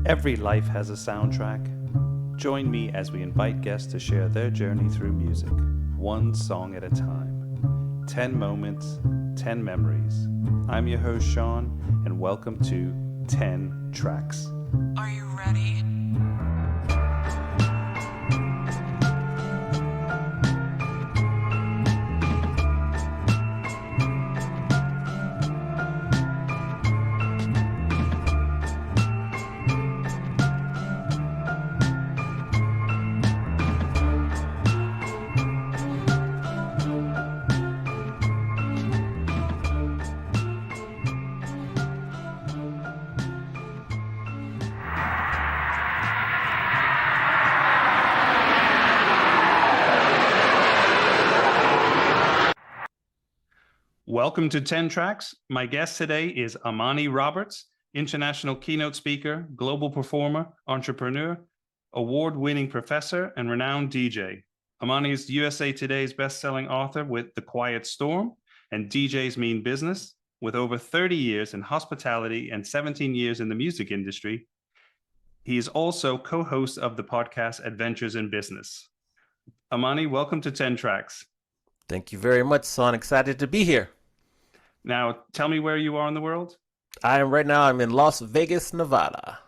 Every life has a soundtrack. Join me as we invite guests to share their journey through music, one song at a time. 10 moments, 10 memories. I'm your host, Sean, and welcome to 10 Tracks. Are you ready? Welcome to 10 Tracks. My guest today is Amani Roberts, international keynote speaker, global performer, entrepreneur, award-winning professor, and renowned DJ. Amani is USA Today's best-selling author with The Quiet Storm and DJs Mean Business. With over 30 years in hospitality and 17 years in the music industry, he is also co-host of the podcast Adventures in Business. Amani, welcome to 10 Tracks. Thank you very much, son. Excited to be here. Now, tell me where you are in the world. I'm in Las Vegas, Nevada.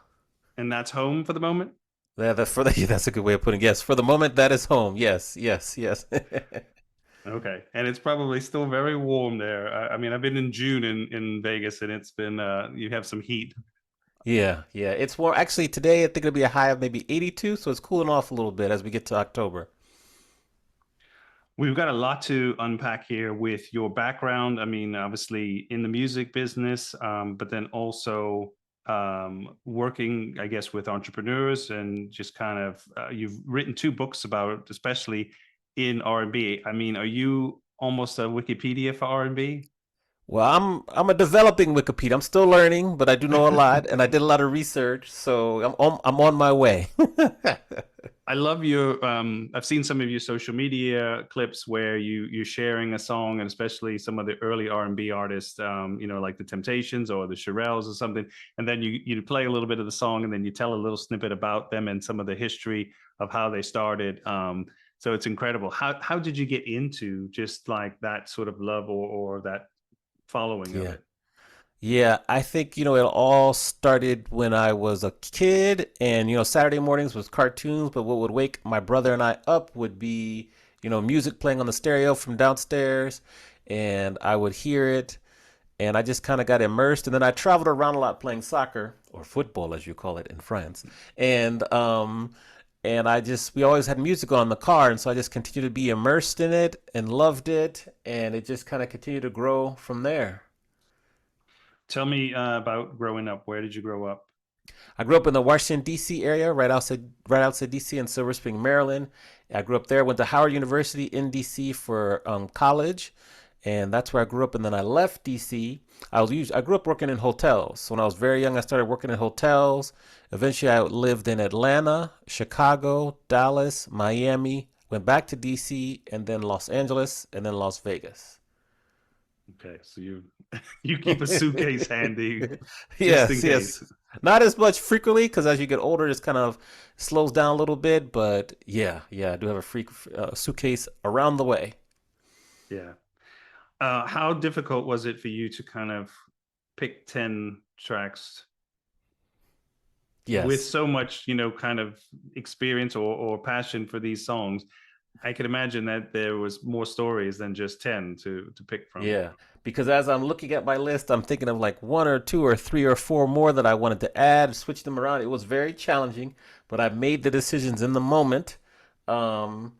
And that's home for the moment? That's a good way of putting it. Yes, for the moment, that is home. Yes. Okay. And it's probably still very warm there. I mean, I've been in June in Vegas, and it's been, you have some heat. Yeah. It's warm. Actually, today, I think it'll be a high of maybe 82, so it's cooling off a little bit as we get to October. We've got a lot to unpack here with your background. I mean, obviously in the music business, but then also working, I guess, with entrepreneurs and just kind of, you've written 2 books about, especially in R&B. I mean, are you almost a Wikipedia for R&B? Well, I'm a developing Wikipedia. I'm still learning, but I do know a lot, and I did a lot of research, so I'm on my way. I love your, I've seen some of your social media clips where you're sharing a song, and especially some of the early R&B artists, like the Temptations or the Shirelles or something. And then you play a little bit of the song, and then you tell a little snippet about them and some of the history of how they started. So it's incredible. How did you get into just like that sort of love or that following of it? Yeah, I think, it all started when I was a kid and, Saturday mornings was cartoons, but what would wake my brother and I up would be, music playing on the stereo from downstairs, and I would hear it, and I just kind of got immersed. And then I traveled around a lot playing soccer, or football as you call it in France. And we always had music on in the car, and so I just continued to be immersed in it and loved it, and it just kind of continued to grow from there. Tell me about growing up. Where did you grow up? I grew up in the Washington, D.C. area, right outside D.C. in Silver Spring, Maryland. I grew up there, went to Howard University in D.C. for college, and that's where I grew up. And then I left D.C. I grew up working in hotels. So when I was very young, I started working in hotels. Eventually, I lived in Atlanta, Chicago, Dallas, Miami, went back to D.C., and then Los Angeles, and then Las Vegas. Okay, so you keep a suitcase handy just Yes, in yes. case. Not as much frequently because as you get older, it kind of slows down a little bit. But yeah, I do have a suitcase around the way. Yeah. How difficult was it for you to kind of pick 10 tracks with Yes. so much, kind of experience or passion for these songs? I can imagine that there was more stories than just 10 to pick from. Yeah. Because as I'm looking at my list, I'm thinking of like 1 or 2 or 3 or 4 more that I wanted to add, switch them around. It was very challenging, but I made the decisions in the moment. Um,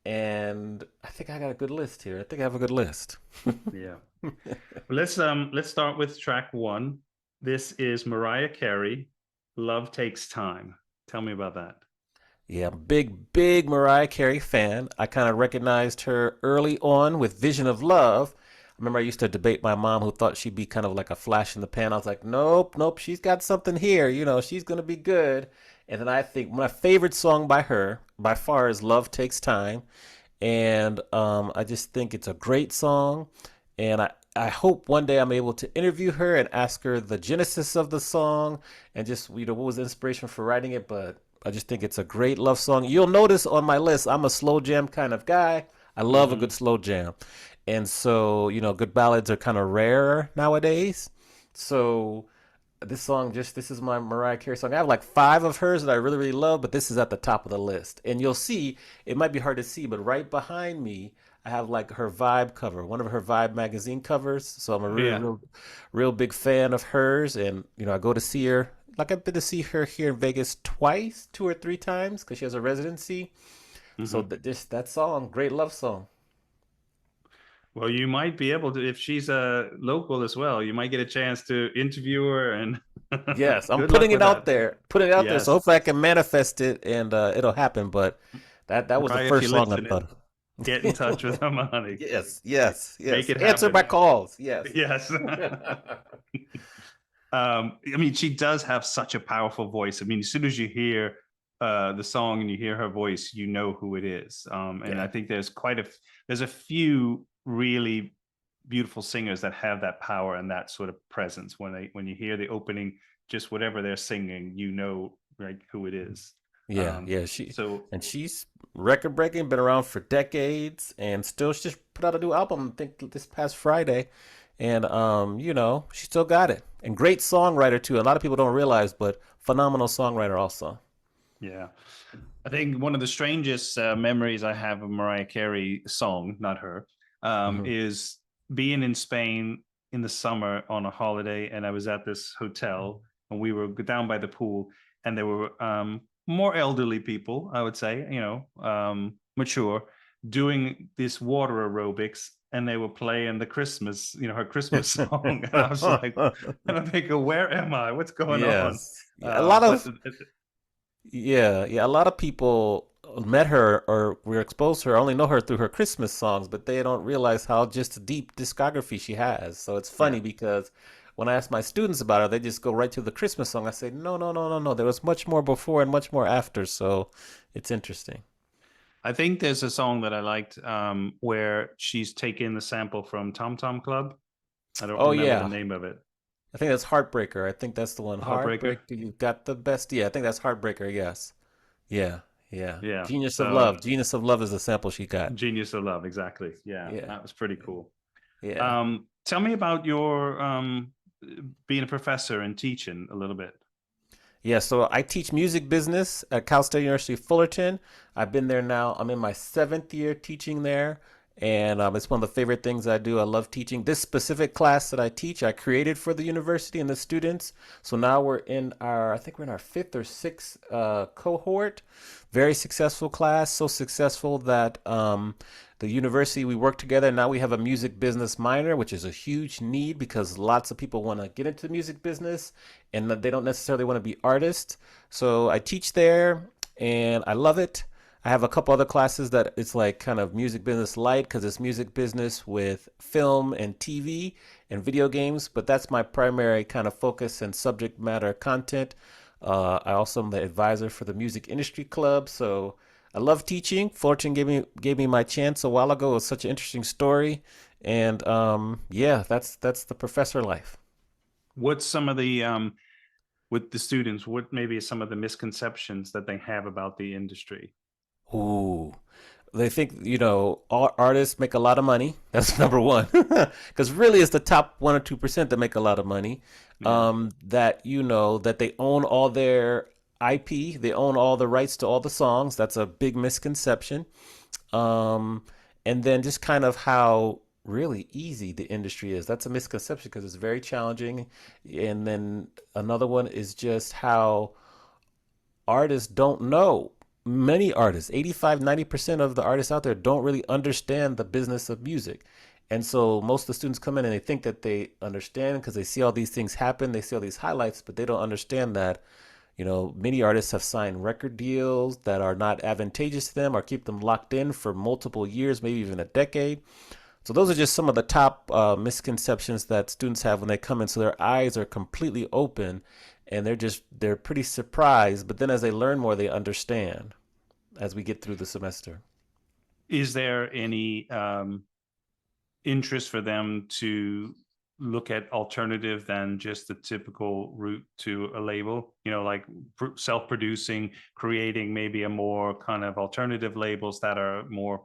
and I think I got a good list here. I think I have a good list. Yeah. Let's start with track 1. This is Mariah Carey, Love Takes Time. Tell me about that. Yeah, big Mariah Carey fan. I kind of recognized her early on with Vision of Love. I remember I used to debate my mom who thought she'd be kind of like a flash in the pan. I was like, nope, she's got something here. She's going to be good. And then I think my favorite song by her by far is Love Takes Time. And I just think it's a great song. And I hope one day I'm able to interview her and ask her the genesis of the song and just, what was the inspiration for writing it. But I just think it's a great love song. You'll notice on my list, I'm a slow jam kind of guy. I love a Hmm. good slow jam. And so, good ballads are kind of rare nowadays. So this is my Mariah Carey song. I have like five of hers that I really, really love, but this is at the top of the list. And you'll see, it might be hard to see, but right behind me, I have like her Vibe cover, one of her Vibe magazine covers. So I'm a really, Yeah. real big fan of hers. And, I go to see her. Like I've been to see her here in Vegas twice, two or three times, because she has a residency. So Hmm. that song, great love song. Well, you might be able to, if she's a local as well, you might get a chance to interview her and Yes, I'm good luck putting it with that. out there, putting it out there. So Yes. hopefully I can manifest it and it'll happen. But that was the Mariah, if you're first song I listening, thought get in touch with of. Amani. Yes, yes, Make yes. it Answer my happen. calls. Yes. Yes. I mean, she does have such a powerful voice. I mean, as soon as you hear the song and you hear her voice, you know who it is. And Yeah. I think there's a few really beautiful singers that have that power and that sort of presence. When you hear the opening, just whatever they're singing, you know, right, who it is. Yeah, Um, yeah. so She's record breaking, been around for decades, and still she just put out a new album, I think this past Friday. And she still got it. And great songwriter too. A lot of people don't realize, but phenomenal songwriter also. yeah, I think one of the strangest memories I have of Mariah Carey song, not her, Hmm. is being in Spain in the summer on a holiday, and I was at this hotel, and we were down by the pool, and there were more elderly people, I would say, mature, doing this water aerobics, and they were playing the Christmas, her Christmas song, and I was like, and I'm thinking, where am I? What's going on? Yes. Yeah, a lot But of yeah, a lot of people met her or were exposed to her, only know her through her Christmas songs, but they don't realize how just deep discography she has. So it's yeah. funny because when I ask my students about her, they just go right to the Christmas song. I say, no, no, no, no, no. There was much more before and much more after. So it's interesting. I think there's a song that I liked where she's taken the sample from Tom Tom Club. I don't Oh remember the yeah. name of it. I think that's Heartbreaker. I think that's the one. Heartbreaker. Heartbreaker, you got the best. Yeah, I think that's Heartbreaker. Yes. Yeah. Yeah. Yeah. Genius of So Love. Genius of Love is the sample she got. Genius of Love, exactly. Yeah, Yeah. that was pretty cool. Yeah. Tell me about your being a professor and teaching a little bit. Yeah, so I teach music business at Cal State University Fullerton. I've been there now. I'm in my seventh year teaching there, and it's one of the favorite things I do. I love teaching. This specific class that I teach, I created for the university and the students. So now I think we're in our fifth or sixth cohort. Very successful class, so successful that the university, we work together. Now we have a music business minor, which is a huge need because lots of people want to get into the music business and they don't necessarily want to be artists. So I teach there and I love it. I have a couple other classes that it's like kind of music business light because it's music business with film and TV and video games, but that's my primary kind of focus and subject matter content. I also am the advisor for the Music Industry Club, so I love teaching. Fullerton gave me my chance a while ago. It was such an interesting story, and yeah, that's the professor life. What's some of the with the students? What maybe some of the misconceptions that they have about the industry? Ooh, they think all artists make a lot of money. That's number one, because really it's the top 1 or 2% that make a lot of money. Yeah. That that they own all their IP, they own all the rights to all the songs. That's a big misconception. Um, and then just kind of how really easy the industry is. That's a misconception because it's very challenging. And then another one is just how artists don't know. Many artists, 85, 90% of the artists out there don't really understand the business of music. And so most of the students come in and they think that they understand because they see all these things happen, they see all these highlights, but they don't understand that, many artists have signed record deals that are not advantageous to them or keep them locked in for multiple years, maybe even a decade. So those are just some of the top misconceptions that students have when they come in. So their eyes are completely open and they're pretty surprised. But then as they learn more, they understand as we get through the semester. Is there any interest for them to look at alternative than just the typical route to a label, like self-producing, creating maybe a more kind of alternative labels that are more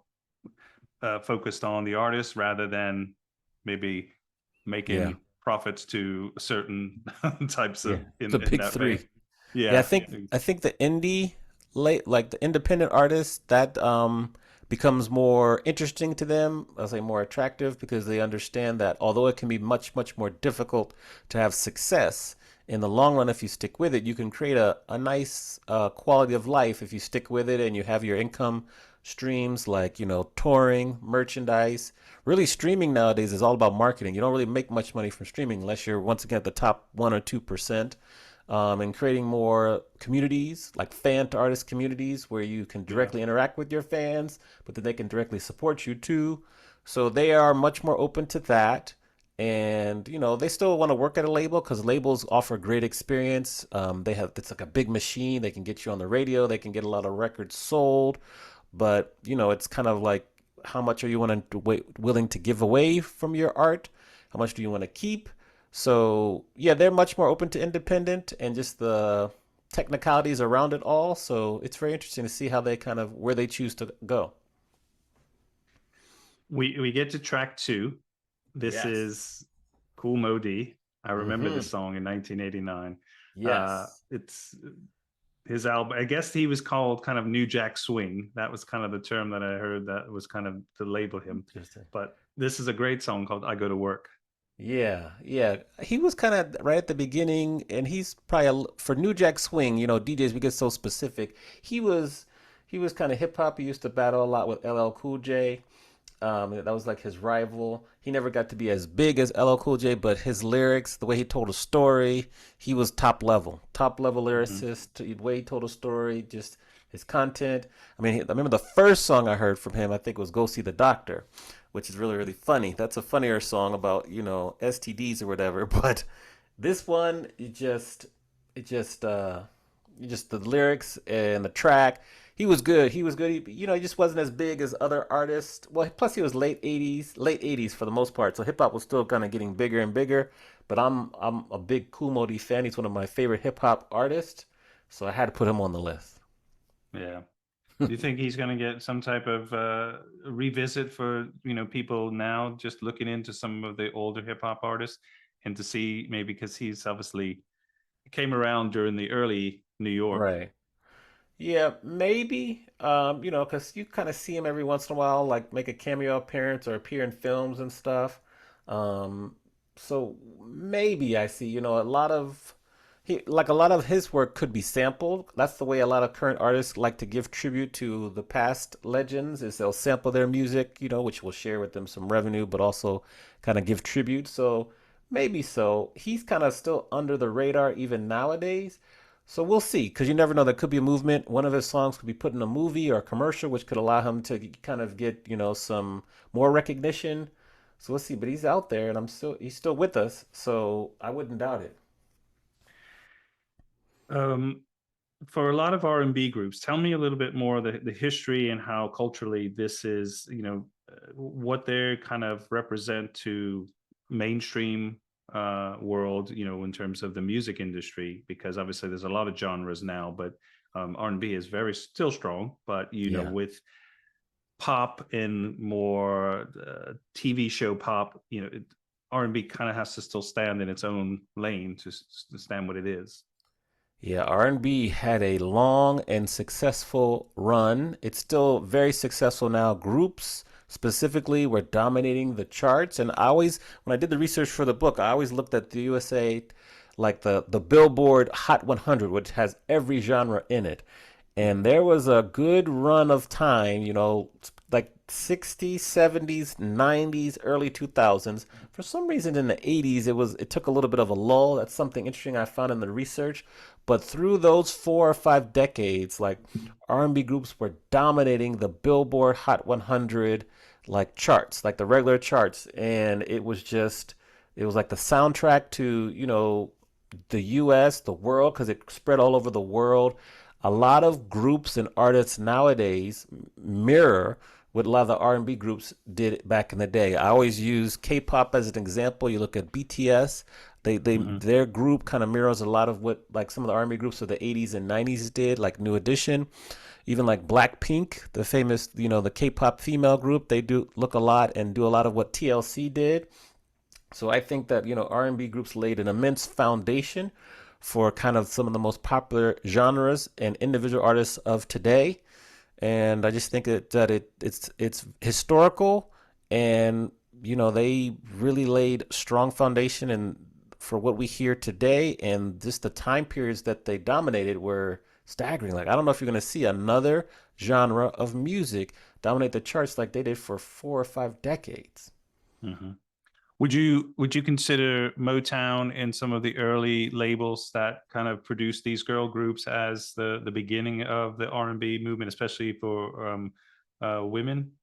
focused on the artist rather than maybe Yeah. making profits to certain types Yeah. of The in big that way. three. Yeah, I Yeah. think I think the indie like the independent artists that becomes more interesting to them, I'll say more attractive because they understand that although it can be much more difficult to have success in the long run if you stick with it, you can create a nice quality of life if you stick with it and you have your income streams like, touring, merchandise. Really streaming nowadays is all about marketing. You don't really make much money from streaming unless you're once again at the top 1 or 2%, and creating more communities like fan to artist communities where you can Yeah. directly interact with your fans, but then they can directly support you too. So they are much more open to that. And they still want to work at a label because labels offer great experience. They have it's like a big machine. They can get you on the radio. They can get a lot of records sold, but it's kind of like how much are you willing to give away from your art? How much do you want to keep? So yeah, they're much more open to independent and just the technicalities around it all. So it's very interesting to see how they kind of where they choose to go. We get to track 2. This Yes. is Kool Mo Dee. I remember Mm-hmm. this song in 1989. Yes. It's his album. I guess he was called kind of New Jack Swing. That was kind of the term that I heard that was kind of to label him. Interesting. But this is a great song called I Go to Work. Yeah, yeah. He was kind of right at the beginning, and he's probably for New Jack Swing. DJs we get so specific. He was kind of hip hop. He used to battle a lot with LL Cool J. That was like his rival. He never got to be as big as LL Cool J, but his lyrics, the way he told a story, he was top level Mm-hmm. lyricist. The way he told a story, just his content. I mean, I remember the first song I heard from him. I think was "Go See the Doctor," which is really funny. That's a funnier song about STDs or whatever. But this one, just the lyrics and the track. He was good. He was good. He just wasn't as big as other artists. Well, plus he was late '80s for the most part. So hip hop was still kind of getting bigger and bigger. But I'm a big Kool Mo Dee fan. He's one of my favorite hip hop artists. So I had to put him on the list. Yeah. Do you think he's going to get some type of revisit for people now just looking into some of the older hip hop artists and to see maybe because he's obviously came around during the early New York. Right. Yeah, maybe. Because you kind of see him every once in a while, like make a cameo appearance or appear in films and stuff. Um, so maybe I see, a lot of his work could be sampled. That's the way a lot of current artists like to give tribute to the past legends, is they'll sample their music, which will share with them some revenue, but also kind of give tribute. So maybe so. He's kind of still under the radar even nowadays. So we'll see, because you never know. There could be a movement. One of his songs could be put in a movie or a commercial, which could allow him to kind of get, some more recognition. So we'll see. But he's out there, and he's still with us. So I wouldn't doubt it. Um, for a lot of R&B groups, tell me a little bit more the history and how culturally this is, what they kind of represent to mainstream world, in terms of the music industry, because obviously there's a lot of genres now, but R&B is very still strong, but Yeah. with pop and more TV show pop, R&B kind of has to still stand in its own lane to stand what it is. Yeah, R&B had a long and successful run. It's still very successful now. Groups specifically were dominating the charts. And when I did the research for the book, I always looked at the USA, like the Billboard Hot 100, which has every genre in it. And there was a good run of time, like 60s, 70s, 90s, early 2000s. For some reason in the 80s it took a little bit of a lull. That's something interesting I found in the research. But through those 4 or 5 decades, like R&B groups were dominating the Billboard Hot 100 like charts, like the regular charts, and it was like the soundtrack to, the US, the world, because it spread all over the world. A lot of groups and artists nowadays mirror what a lot of the R&B groups did back in the day. I always use K-pop as an example. You look at BTS, their group kind of mirrors a lot of what like some of the R&B groups of the 80s and 90s did, like New Edition, even like Blackpink, the famous, the K-pop female group. They do look a lot and do a lot of what TLC did. So I think that, R&B groups laid an immense foundation for kind of some of the most popular genres and individual artists of today. And I just think that it's historical, and they really laid strong foundation and for what we hear today, and just the time periods that they dominated were staggering. Like, I don't know if you're going to see another genre of music dominate the charts like they did for 4 or 5 decades. Mm-hmm. Would you consider Motown and some of the early labels that kind of produced these girl groups as the beginning of the R&B movement, especially for women?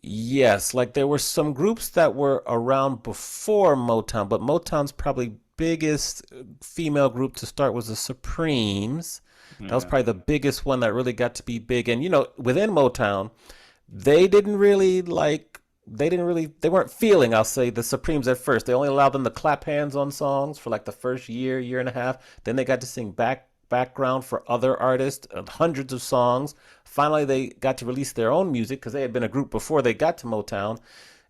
Yes, like there were some groups that were around before Motown, but Motown's probably biggest female group to start was the Supremes. That was probably the biggest one that really got to be big. And within Motown, they weren't feeling, I'll say, the Supremes at first. They only allowed them to clap hands on songs for like the first year and a half. Then they got to sing background for other artists, hundreds of songs. Finally, they got to release their own music because they had been a group before they got to Motown.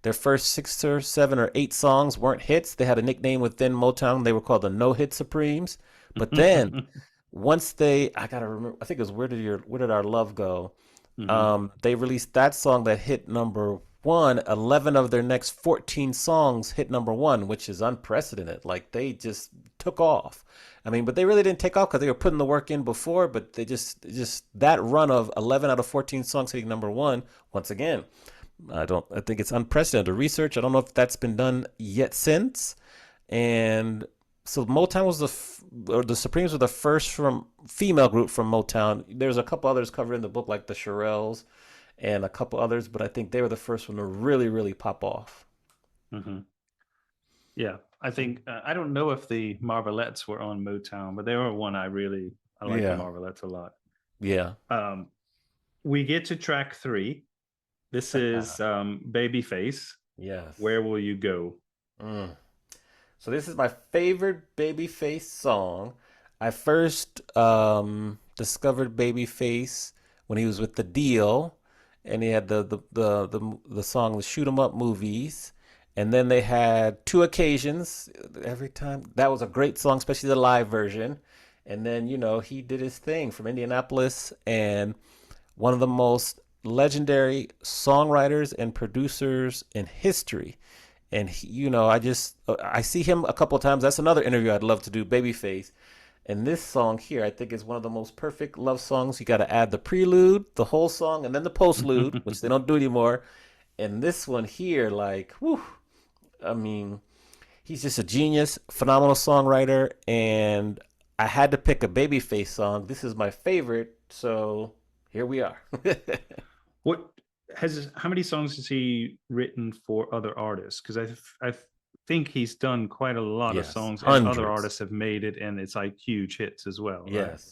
Their first 6 or 7 or 8 songs weren't hits. They had a nickname within Motown. They were called the No Hit Supremes. But then once I gotta remember, I think it was Where Did Our Love Go? They released that song that hit number 1. 11 of their next 14 songs hit number 1, which is unprecedented. Like, they just took off. I mean, but they really didn't take off because they were putting the work in before, but they just that run of 11 out of 14 songs hitting number 1, once again, I think it's unprecedented research. I don't know if that's been done yet since. And so Motown was the Supremes were the first female group from Motown. There's a couple others covered in the book, like the Shirelles and a couple others, but I think they were the first one to really, really pop off. Mm-hmm. Yeah, I think I don't know if the Marvelettes were on Motown, but they were one I like the Marvelettes a lot. Yeah. We get to track 3. This is Babyface. Yes. Where Will You Go? So this is my favorite Babyface song. I first discovered Babyface when he was with The Deal, and he had the song, the Shoot 'Em Up movies. And then they had 2 occasions every time. That was a great song, especially the live version. And then, he did his thing from Indianapolis, and one of the most legendary songwriters and producers in history. And I see him a couple of times. That's another interview I'd love to do, Babyface. And this song here, I think, is one of the most perfect love songs. You got to add the prelude, the whole song, and then the postlude, which they don't do anymore. And this one here, like, whew, I mean, he's just a genius, phenomenal songwriter. And I had to pick a Babyface song. This is my favorite, so here we are. How many songs has he written for other artists? Because I think he's done quite a lot of songs, and other artists have made it, and it's like huge hits as well.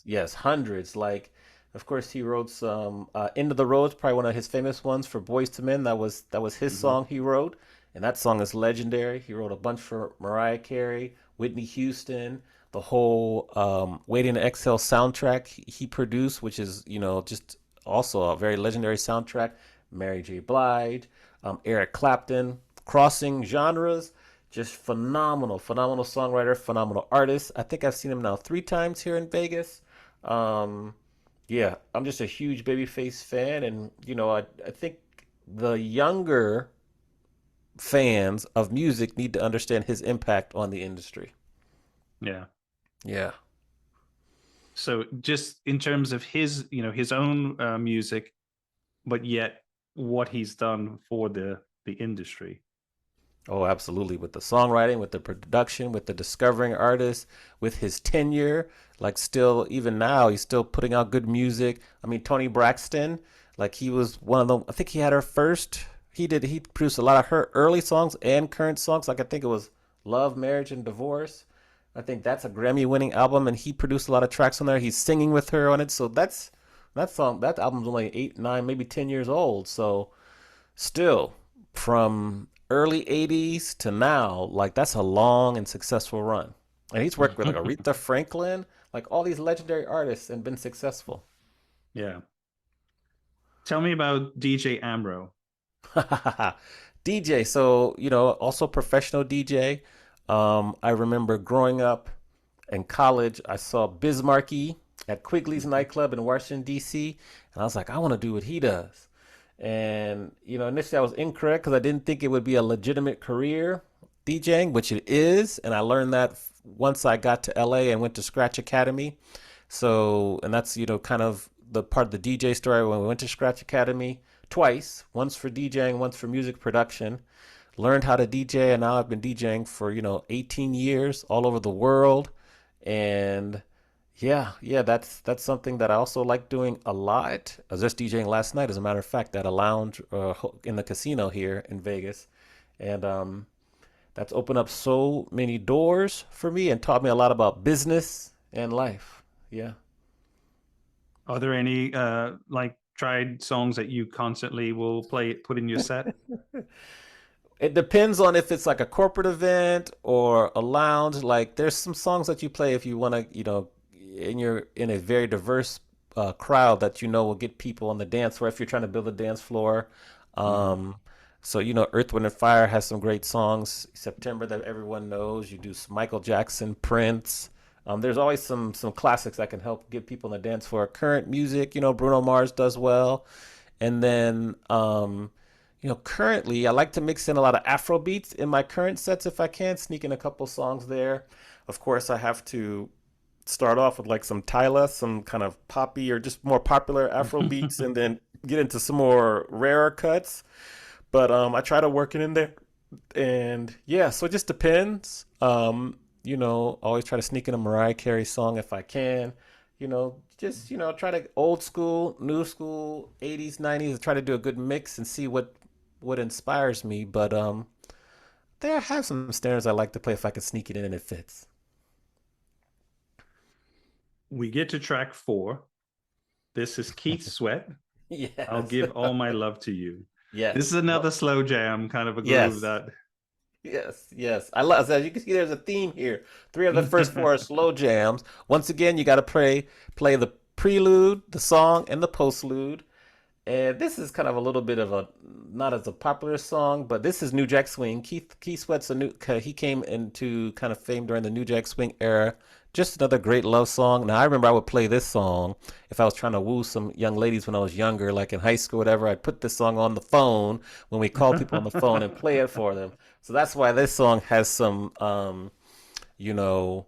Yes, hundreds. Like, of course, he wrote some "End of the Road," probably one of his famous ones for Boyz II Men. That was his song he wrote, and that song is legendary. He wrote a bunch for Mariah Carey, Whitney Houston, the whole "Waiting to Exhale" soundtrack he produced, which is just also a very legendary soundtrack. Mary J. Blige, Eric Clapton, crossing genres, just phenomenal songwriter, phenomenal artist. I think I've seen him now 3 times here in Vegas. Yeah, I'm just a huge Babyface fan, and I think the younger fans of music need to understand his impact on the industry. Yeah. So just in terms of his own music, but yet what he's done for the industry. Oh, absolutely. With the songwriting, with the production, with the discovering artists, with his tenure, like still, even now, he's still putting out good music. I mean, Toni Braxton, like he was one of them. I think he had he produced a lot of her early songs and current songs. Like I think it was Love, Marriage, and Divorce. I think that's a Grammy winning album, and he produced a lot of tracks on there. He's singing with her on it. So that's That album's only 8, 9, maybe 10 years old. So still, from early '80s to now, like that's a long and successful run. And he's worked with like Aretha Franklin, like all these legendary artists, and been successful. Yeah. Tell me about DJ Amro. DJ, so also professional DJ. I remember growing up in college, I saw Bismarcky at Quigley's nightclub in Washington D.C., and I was like, I want to do what he does. And initially I was incorrect because I didn't think it would be a legitimate career DJing, which it is, and I learned that once I got to LA and went to Scratch Academy. So, and that's kind of the part of the DJ story when we went to Scratch Academy twice, once for DJing, once for music production. Learned how to DJ, and now I've been DJing for 18 years all over the world. And yeah, that's something that I also like doing a lot. I was just DJing last night, as a matter of fact, at a lounge in the casino here in Vegas, and that's opened up so many doors for me and taught me a lot about business and life. Yeah. Are there any like tried songs that you constantly will put in your set? It depends on if it's like a corporate event or a lounge. Like there's some songs that you play if you want to, and you're in a very diverse crowd that will get people on the dance floor if you're trying to build a dance floor. Mm-hmm. So Earth, Wind and Fire has some great songs. September that everyone knows. You do some Michael Jackson, Prince. There's always some classics that can help get people on the dance floor. Current music, Bruno Mars does well, and then currently I like to mix in a lot of Afro beats in my current sets if I can, sneak in a couple songs there. Of course, I have to start off with like some Tyla, some kind of poppy or just more popular Afro beats, and then get into some more rarer cuts. But I try to work it in there, and yeah, so it just depends. Always try to sneak in a Mariah Carey song if I can. Just try to old school, new school, '80s, '90s. Try to do a good mix and see what inspires me. But there I have some standards I like to play if I can sneak it in and it fits. We get to track 4. This is Keith Sweat. I'll Yes. give all my love to you. This Yes. is another slow jam, kind of a groove Yes. that. Yes. I love, as you can see, there's a theme here. 3 of the first 4 are slow jams. Once again, you got to play the prelude, the song, and the postlude. And this is kind of a little bit of a not as a popular song, but this is New Jack Swing. Keith Sweat's he came into kind of fame during the New Jack Swing era. Just another great love song. Now I remember I would play this song if I was trying to woo some young ladies when I was younger, like in high school, whatever. I'd put this song on the phone when we call people on the phone and play it for them. So that's why this song has you know,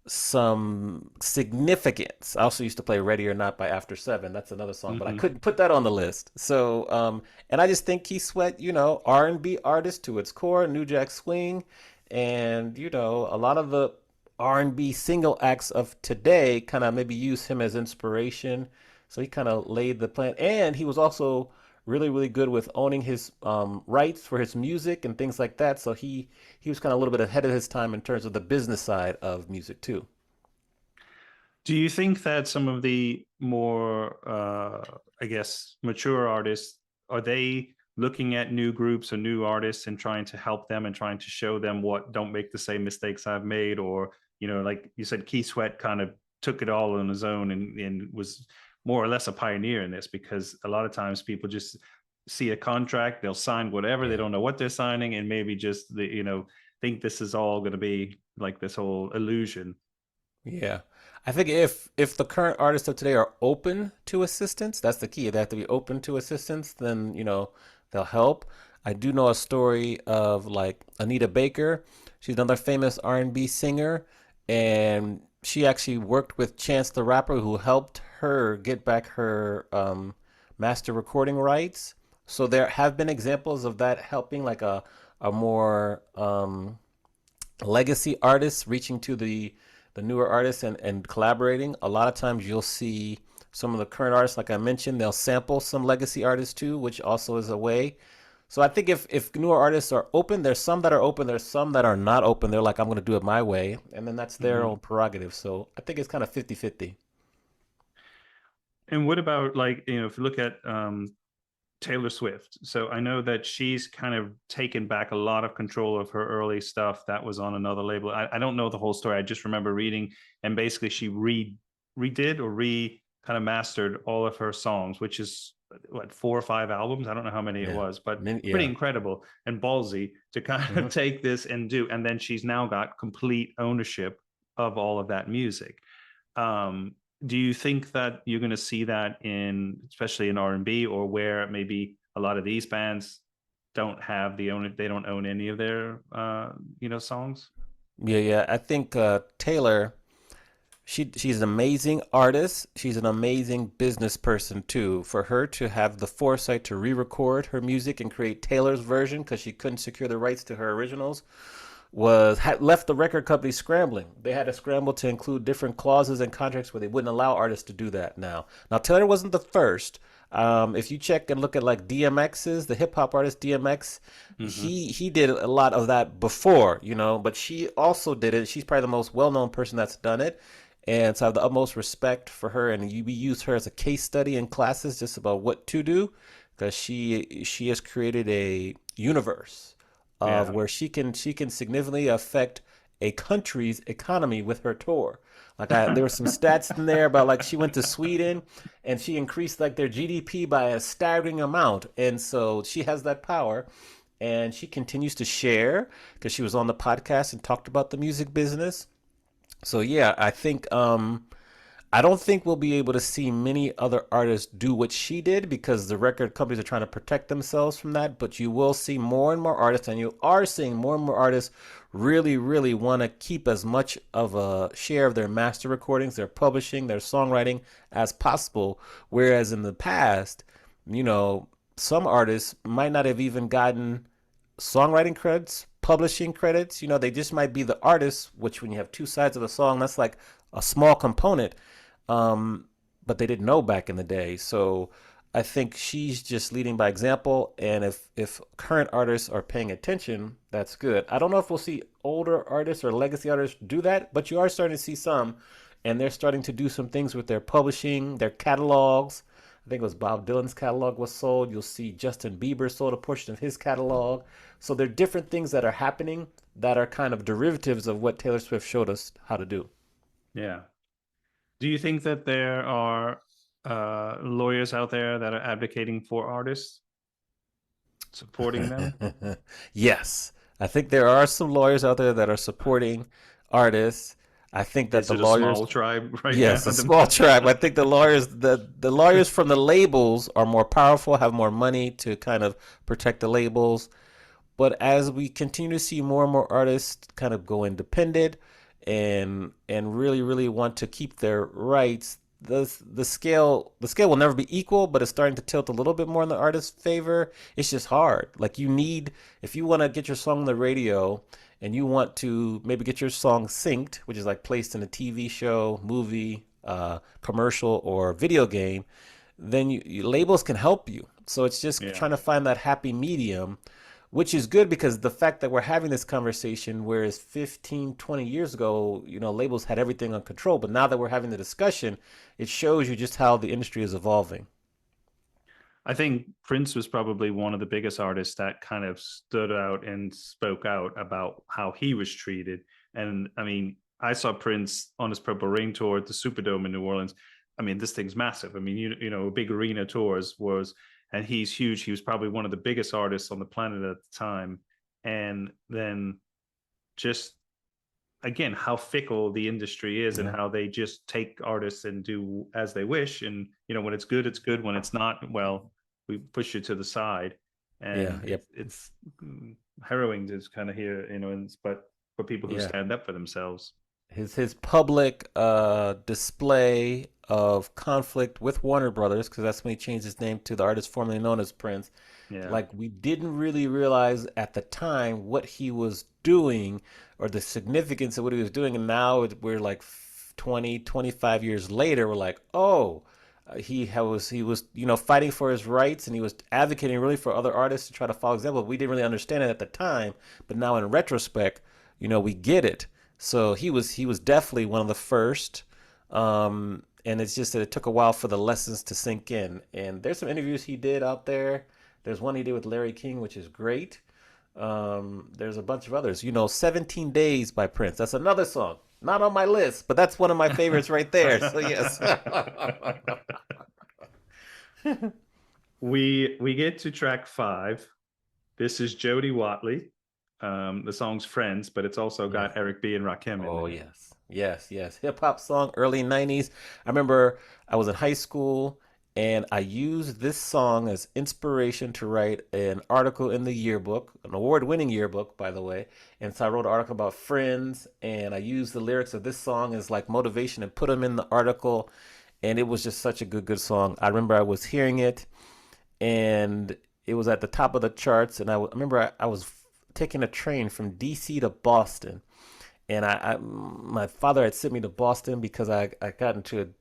some significance. I also used to play Ready or Not by After Seven. That's another song, but I Mm-hmm. couldn't put that on the list. So, and I just think Keith Sweat, R&B artist to its core, New Jack Swing, and a lot of the R&B single acts of today kind of maybe use him as inspiration. So he kind of laid the plan, and he was also really, really good with owning his rights for his music and things like that. So he was kind of a little bit ahead of his time in terms of the business side of music too. Do you think that some of the more, I guess, mature artists, are they looking at new groups or new artists and trying to help them and trying to show them don't make the same mistakes I've made? Or, like you said, Keith Sweat kind of took it all on his own and was more or less a pioneer in this, because a lot of times people just see a contract, they'll sign whatever, they Yeah. don't know what they're signing, and maybe just think this is all going to be like this whole illusion. Yeah. I think if the current artists of today are open to assistance, that's the key. They have to be open to assistance, then, they'll help. I do know a story of like Anita Baker. She's another famous R&B singer, and she actually worked with Chance the Rapper, who helped her get back her master recording rights. So there have been examples of that helping, like a more legacy artists reaching to the newer artists and collaborating. A lot of times you'll see some of the current artists, like I mentioned, they'll sample some legacy artists too, which also is a way. So I think if newer artists are open, there's some that are open, there's some that are not open. They're like, I'm going to do it my way. And then that's their Mhm. own prerogative. So I think it's kind of 50-50. And what about, like, if you look at Taylor Swift? So I know that she's kind of taken back a lot of control of her early stuff that was on another label. I don't know the whole story. I just remember reading, and basically she redid or kind of mastered all of her songs, which is what, 4 or 5 albums. I don't know how many it Yeah. was, but pretty Yeah. incredible and ballsy to kind Hmm. of take this and do. And then she's now got complete ownership of all of that music. Um, do you think that you're going to see that in, especially in R&B, or where maybe a lot of these bands don't have they don't own any of their songs? Yeah, yeah. I think Taylor, she's an amazing artist. She's an amazing business person too. For her to have the foresight to re-record her music and create Taylor's version because she couldn't secure the rights to her originals left the record company scrambling. They had to scramble to include different clauses and contracts where they wouldn't allow artists to do that. Now Taylor wasn't the first. If you check and look at like DMX's, the hip hop artist DMX, Mm-hmm. he did a lot of that before, but she also did it. She's probably the most well known person that's done it. And so I have the utmost respect for her, and we use her as a case study in classes just about what to do, because she has created a universe of Yeah. where she can significantly affect a country's economy with her tour. There were some stats in there about like she went to Sweden and she increased like their GDP by a staggering amount, and so she has that power, and she continues to share because she was on the podcast and talked about the music business. So yeah, I don't think we'll be able to see many other artists do what she did because the record companies are trying to protect themselves from that. But you will see more and more artists, and you are seeing more and more artists really, really want to keep as much of a share of their master recordings, their publishing, their songwriting as possible. Whereas in the past, you know, some artists might not have even gotten songwriting credits, publishing credits. They just might be the artist, which when you have two sides of the song, that's like a small component. Um, but they didn't know back in the day. So I think she's just leading by example. And if current artists are paying attention, that's good. I don't know if we'll see older artists or legacy artists do that, but you are starting to see some, and they're starting to do some things with their publishing, their catalogs. I think it was Bob Dylan's catalog was sold. You'll see Justin Bieber sold a portion of his catalog. So there are different things that are happening that are kind of derivatives of what Taylor Swift showed us how to do. Yeah. Do you think that there are lawyers out there that are advocating for artists, supporting them? Yes, I think there are some lawyers out there that are supporting artists. I think that Is the it a lawyers, small tribe right now? yes, a small tribe. I think the lawyers from the labels are more powerful, have more money to kind of protect the labels. But as we continue to see more and more artists kind of go independent and really really want to keep their rights, the scale will never be equal, but it's starting to tilt a little bit more in the artist's favor. It's just hard. Like if you want to get your song on the radio and you want to maybe get your song synced, which is like placed in a TV show, movie, commercial, or video game, then labels can help you. So it's just Yeah. trying to find that happy medium, which is good because the fact that we're having this conversation, whereas 15, 20 years ago, labels had everything on control, but now that we're having the discussion, it shows you just how the industry is evolving. I think Prince was probably one of the biggest artists that kind of stood out and spoke out about how he was treated. And I mean, I saw Prince on his Purple Rain tour at the Superdome in New Orleans. I mean, this thing's massive. I mean, big arena tours and he's huge. He was probably one of the biggest artists on the planet at the time. And then just again, how fickle the industry is and Yeah. how they just take artists and do as they wish. And, when it's good, it's good. When it's not, well, we push you to the side. Yeah. And Yep. it's harrowing to kind of hear, but for people who Yeah. stand up for themselves. His public display of conflict with Warner Brothers, because that's when he changed his name to the artist formerly known as Prince. Yeah. Like, we didn't really realize at the time what he was doing or the significance of what he was doing, and now we're like 20, 25 years later, we're like, oh, he was fighting for his rights, and he was advocating really for other artists to try to follow example. We didn't really understand it at the time, but now in retrospect, we get it. So he was definitely one of the first. and it's just that it took a while for the lessons to sink in. And there's some interviews he did out there. There's one he did with Larry King, which is great. There's a bunch of others. 17 Days by Prince. That's another song. Not on my list, but that's one of my favorites right there. So yes. We get to track 5. This is Jody Watley. The song's Friends, but it's also got Eric B. and Rakim in Oh, there. yes. Hip hop song, early 90s. I remember I was in high school and I used this song as inspiration to write an article in the yearbook, an award-winning yearbook, by the way. And so I wrote an article about friends, and I used the lyrics of this song as like motivation and put them in the article. And it was just such a good song. I remember I was hearing it, and it was at the top of the charts. And I remember I was taking a train from DC to Boston, and my father had sent me to Boston because I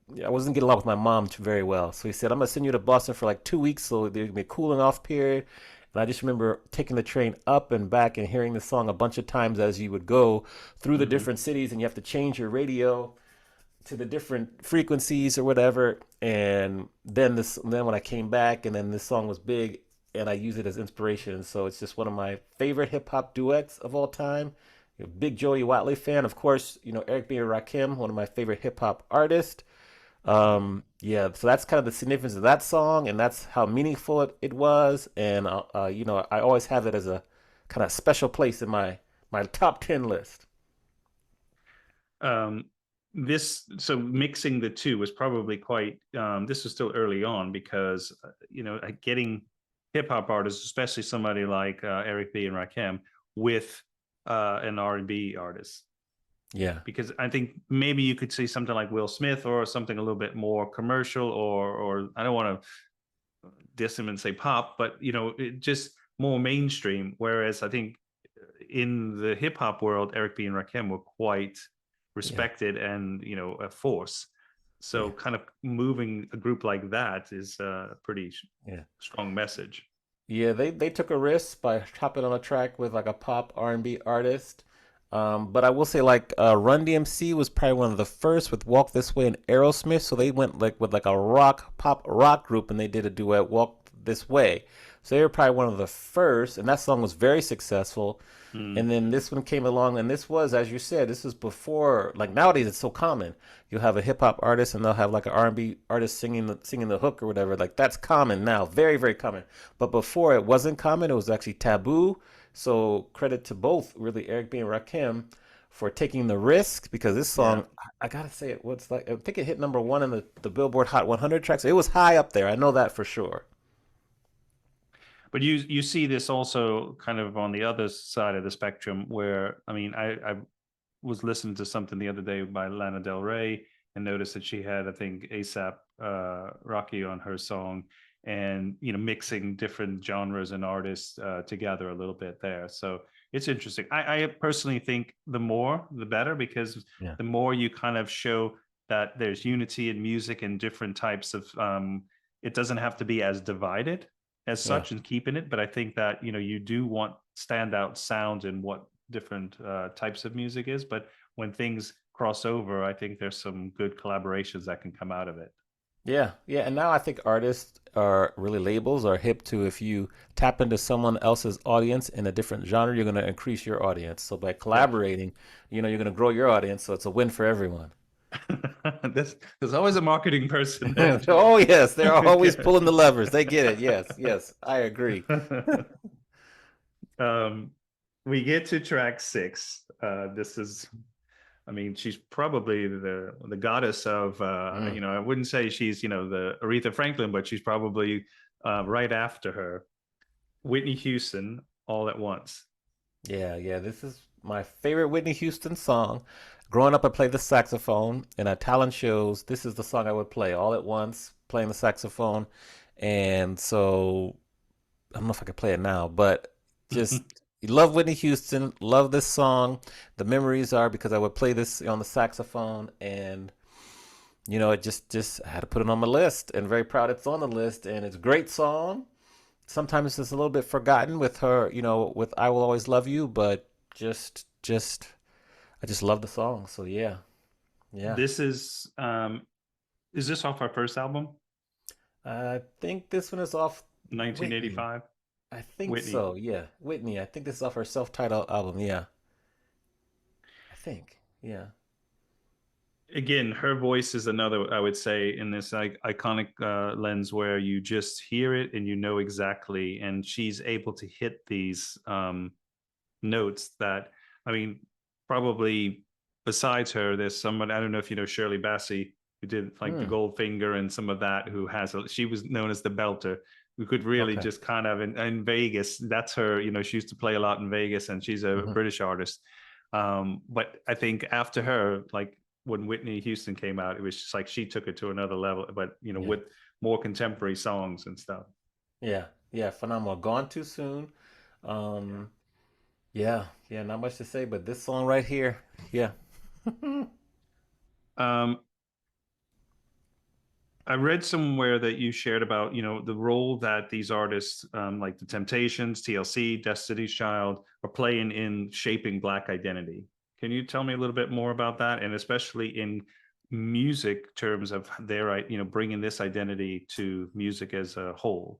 wasn't getting along with my mom very well. So he said, I'm gonna send you to Boston for like 2 weeks, so there'd be a cooling off period. And I just remember taking the train up and back and hearing the song a bunch of times as you would go through the different cities, and you have to change your radio to the different frequencies or whatever. And then when I came back, and then this song was big, and I use it as inspiration. So it's just one of my favorite hip hop duets of all time. Big Jody Watley fan, of course. Eric B. and Rakim, one of my favorite hip hop artists. Yeah, so that's kind of the significance of that song, and that's how meaningful it was. And I always have it as a kind of special place in my top 10 list. Um, so mixing the two was probably quite. This was still early on because getting hip hop artists, especially somebody like Eric B. and Rakim, with an R&B artist. Yeah. Because I think maybe you could see something like Will Smith or something a little bit more commercial, or I don't want to diss him and say pop, but just more mainstream. Whereas I think in the hip hop world, Eric B. and Rakim were quite respected and a force. So kind of moving a group like that is a pretty strong message. Yeah, they took a risk by hopping on a track with like a pop R&B artist. But I will say like Run DMC was probably one of the first with Walk This Way and Aerosmith. So they went like with like a pop rock group, and they did a duet, Walk This Way. So they were probably one of the first, and that song was very successful. And then this one came along, and this was, as you said, this was before, like nowadays it's so common. You'll have a hip hop artist and they'll have like an R&B artist singing the hook or whatever. Like that's common now, very, very common. But before it wasn't common, it was actually taboo. So credit to both, really, Eric B. and Rakim for taking the risk, because this song, I gotta say, I think it hit #1 in the Billboard Hot 100 tracks. It was high up there. I know that for sure. But you see this also kind of on the other side of the spectrum, where I was listening to something the other day by Lana Del Rey and noticed that she had, I think, ASAP Rocky on her song, and mixing different genres and artists together a little bit there. So it's interesting. I personally think the more the better, because the more you kind of show that there's unity in music and different types of it doesn't have to be as divided as such, and keeping it. But I think that you do want standout sounds in what different types of music is. But when things cross over, I think there's some good collaborations that can come out of it. Yeah, and now I think artists labels are hip to, if you tap into someone else's audience in a different genre, you're going to increase your audience. So by collaborating, you're going to grow your audience. So it's a win for everyone. There's always a marketing person there. Oh yes, they're always pulling the levers. They get it. Yes, I agree. We get to track 6. This is, she's probably the goddess of, I wouldn't say she's, the Aretha Franklin, but she's probably right after her. Whitney Houston, All at Once. Yeah. This is my favorite Whitney Houston song. Growing up, I played the saxophone, and at talent shows, this is the song I would play all at once, playing the saxophone. And so I don't know if I could play it now, but just love Whitney Houston, love this song. The memories are because I would play this on the saxophone, and it just I had to put it on my list, and very proud it's on the list, and it's a great song. Sometimes it's a little bit forgotten with her, with I Will Always Love You, but I just love the song. So yeah. This is Is this off our first album, I think this one is off Whitney. 1985? I think Whitney. so. Yeah, Whitney. I think this is off her self-titled album. Yeah, I think. Yeah. Again, her voice is another, I would say, in this like iconic lens where you just hear it and you know exactly, and she's able to hit these notes that, I mean, probably besides her, there's someone, I don't know if you know Shirley Bassey, who did like the Hmm. Goldfinger and some of that, who she was known as the belter, who could really Okay. just kind of in Vegas, that's her, she used to play a lot in Vegas, and she's a Hmm. British artist. But I think after her, like when Whitney Houston came out, it was just like she took it to another level, but Yeah. with more contemporary songs and stuff. Yeah. Yeah. Phenomenal. Gone Too Soon. Yeah. Um. Yeah. Yeah. Not much to say, but this song right here. Yeah. Um, I read somewhere that you shared about, the role that these artists, like the Temptations, TLC, Destiny's Child, are playing in shaping Black identity. Can you tell me a little bit more about that, and especially in music terms of their, bringing this identity to music as a whole?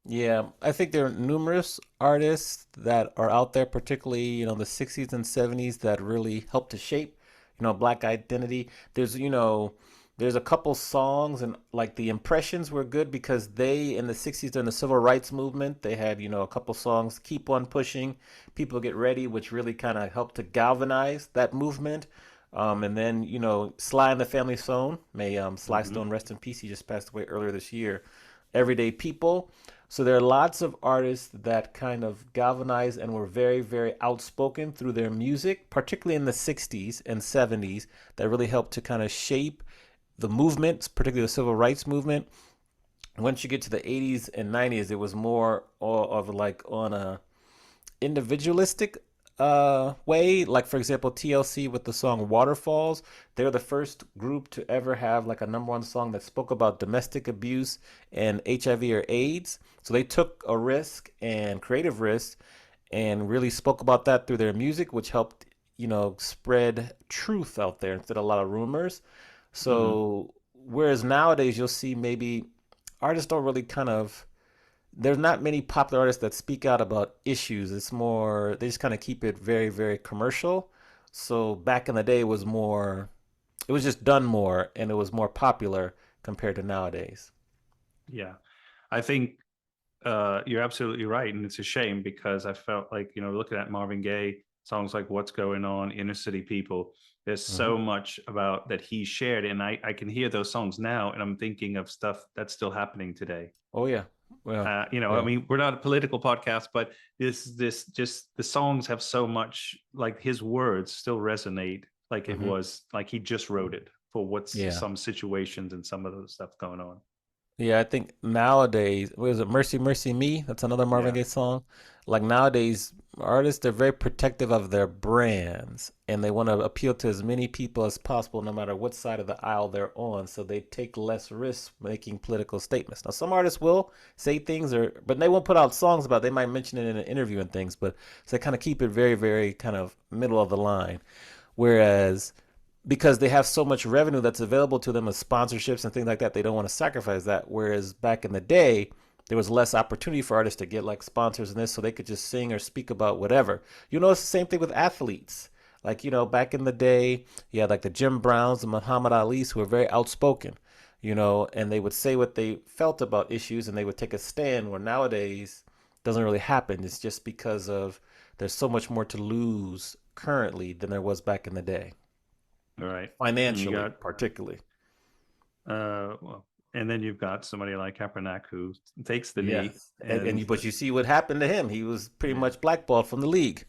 Yeah, I think there are numerous artists that are out there, particularly, the 60s and 70s that really helped to shape, Black identity. There's a couple songs and like the Impressions were good because they in the 60s during the civil rights movement, they had, a couple songs, Keep on Pushing, People Get Ready, which really kind of helped to galvanize that movement. And then, Sly and the Family Stone, may Sly Mm-hmm. Stone rest in peace. He just passed away earlier this year. Everyday People. So there are lots of artists that kind of galvanized and were very, very outspoken through their music, particularly in the 60s and 70s, that really helped to kind of shape the movements, particularly the civil rights movement. Once you get to the 80s and 90s, it was more of like on a individualistic way. Like, for example, TLC with the song Waterfalls, they're the first group to ever have like a number one song that spoke about domestic abuse and HIV or AIDS. So they took a risk and creative risk and really spoke about that through their music, which helped, spread truth out there instead of a lot of rumors. Mm-hmm. So whereas nowadays you'll see maybe artists don't really kind of, there's not many popular artists that speak out about issues. It's more they just kind of keep it very, very commercial. So back in the day, it was just done more, and it was more popular compared to nowadays. Yeah, I think you're absolutely right, and it's a shame because I felt like, looking at Marvin Gaye songs like "What's Going On," "Inner City People," there's Hmm. so much about that he shared, and I can hear those songs now, and I'm thinking of stuff that's still happening today. Oh yeah, well, I yeah. mean, we're not a political podcast, but this just the songs have so much, like his words still resonate, like it Hmm. was like he just wrote it for what's Yeah. some situations and some of those stuff going on. Yeah, I think nowadays, what is it, Mercy, Mercy Me? That's another Marvin Yeah. Gaye song. Like nowadays, artists, they're very protective of their brands and they want to appeal to as many people as possible, no matter what side of the aisle they're on. So they take less risks making political statements. Now, some artists will say things, but they won't put out songs about it. They might mention it in an interview and things, but so they kind of keep it very, very kind of middle of the line. Whereas because they have so much revenue that's available to them as sponsorships and things like that, they don't want to sacrifice that. Whereas back in the day, there was less opportunity for artists to get like sponsors and this, so they could just sing or speak about whatever. It's the same thing with athletes. Like, back in the day, you had like the Jim Browns and Muhammad Ali's who were very outspoken, and they would say what they felt about issues and they would take a stand, where nowadays it doesn't really happen. It's just because of there's so much more to lose currently than there was back in the day, All right. And you financially got particularly. well, and then you've got somebody like Kaepernick who takes the knee, Yes, and and you, but you see what happened to him. He was pretty yeah. much blackballed from the league.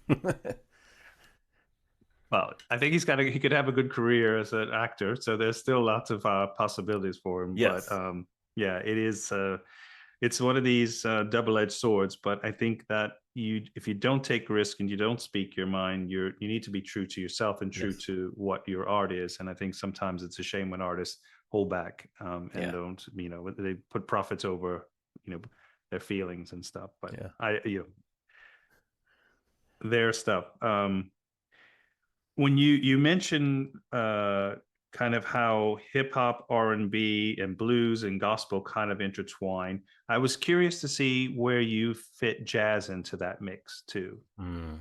Well, I think he could have a good career as an actor. So there's still lots of possibilities for him. But Yes, yeah, it is. It's one of these double-edged swords. But I think that if you don't take risk and you don't speak your mind, you need to be true to yourself and true yes, to what your art is. And I think sometimes it's a shame when artists hold back and yeah, don't, they put profits over, their feelings and stuff. But yeah. their stuff. When you mentioned kind of how hip hop, R&B, and blues and gospel kind of intertwine. I was curious to see where you fit jazz into that mix too. Mm.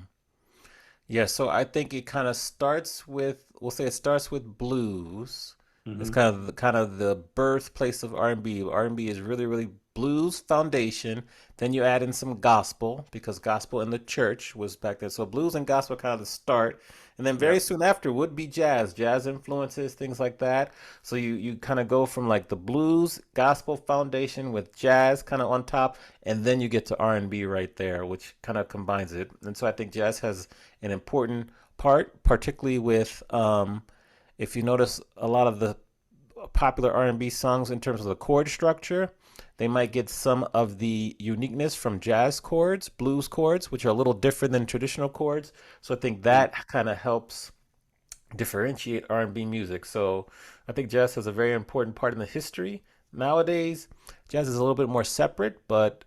Yeah, so I think it kind of starts with, we'll say it starts with blues. It's Hmm. kind of the birthplace of R&B. R&B is really, really blues foundation. Then you add in some gospel because gospel in the church was back there. So blues and gospel kind of the start. And then very Yep. soon after would be jazz, jazz influences, things like that. So you kind of go from like the blues gospel foundation with jazz kind of on top, and then you get to R&B right there, which kind of combines it. And so I think jazz has an important part, particularly with if you notice a lot of the popular R&B songs in terms of the chord structure, they might get some of the uniqueness from jazz chords, blues chords, which are a little different than traditional chords. So I think Yeah. that kind of helps differentiate R&B music. So I think jazz has a very important part in the history. Nowadays, jazz is a little bit more separate, but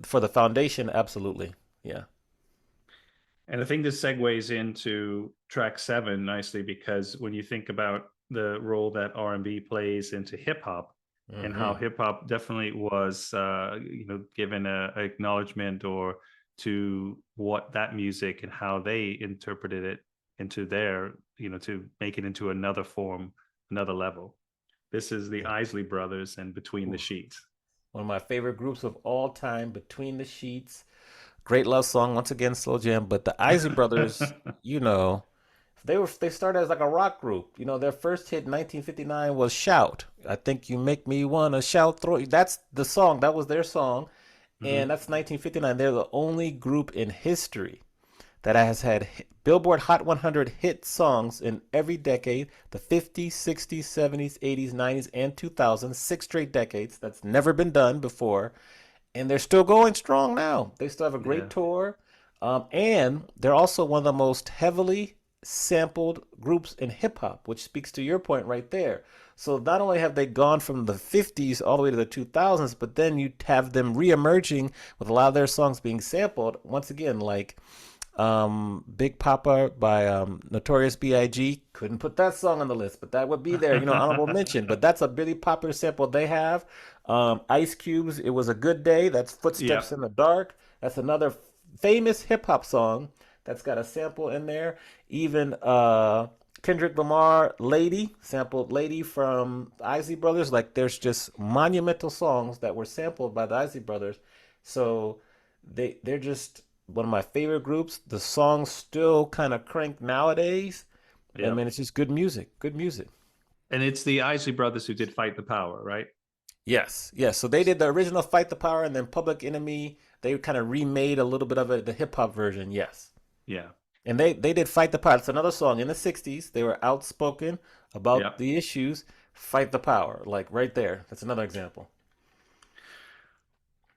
for the foundation, absolutely. Yeah. And I think this segues into track 7 nicely because when you think about the role that R&B plays into hip hop and how Hmm. hip hop definitely was, given a acknowledgement or to what that music and how they interpreted it into their, to make it into another form, another level. This is the Yeah. Isley Brothers and Between the Ooh. Sheets. One of my favorite groups of all time, Between the Sheets. Great love song, once again, slow jam. But the Isley Brothers, you know, they started as like a rock group. You know, their first hit in 1959 was "Shout." I think you make me wanna shout. Throw. That's the song. That was their song, and Mhm. that's 1959. They're the only group in history that has had Billboard Hot 100 hit songs in every decade: the 50s, 60s, 70s, 80s, 90s, and 2000s. 6 straight decades. That's never been done before, and they're still going strong now. They still have a Yeah. great tour, and they're also one of the most heavily sampled groups in hip hop, which speaks to your point right there. So not only have they gone from the 50s all the way to the 2000s, but then you have them re-emerging with a lot of their songs being sampled once again, like Big Papa by Notorious B.I.G. Couldn't put that song on the list, but that would be there, honorable mention. But that's a really popular sample they have. Ice Cube's "It Was a Good Day." That's Yeah. "Footsteps in the Dark." That's another famous hip hop song that's got a sample in there. Even Kendrick Lamar, "Lady," sampled "Lady" from the Isley Brothers. Like, there's just monumental songs that were sampled by the Isley Brothers. So they're just one of my favorite groups. The songs still kind of crank nowadays. I Yeah. mean, it's just good music. Good music. And it's the Isley Brothers who did Fight the Power, right? Yes, yes. So they did the original "Fight the Power," and then "Public Enemy." They kind of remade a little bit of it, the hip hop version. Yes, Yeah. and they did "Fight the Power." It's another song in the '60s. They were outspoken Yeah. about the issues. "Fight the Power," like right there. That's another example.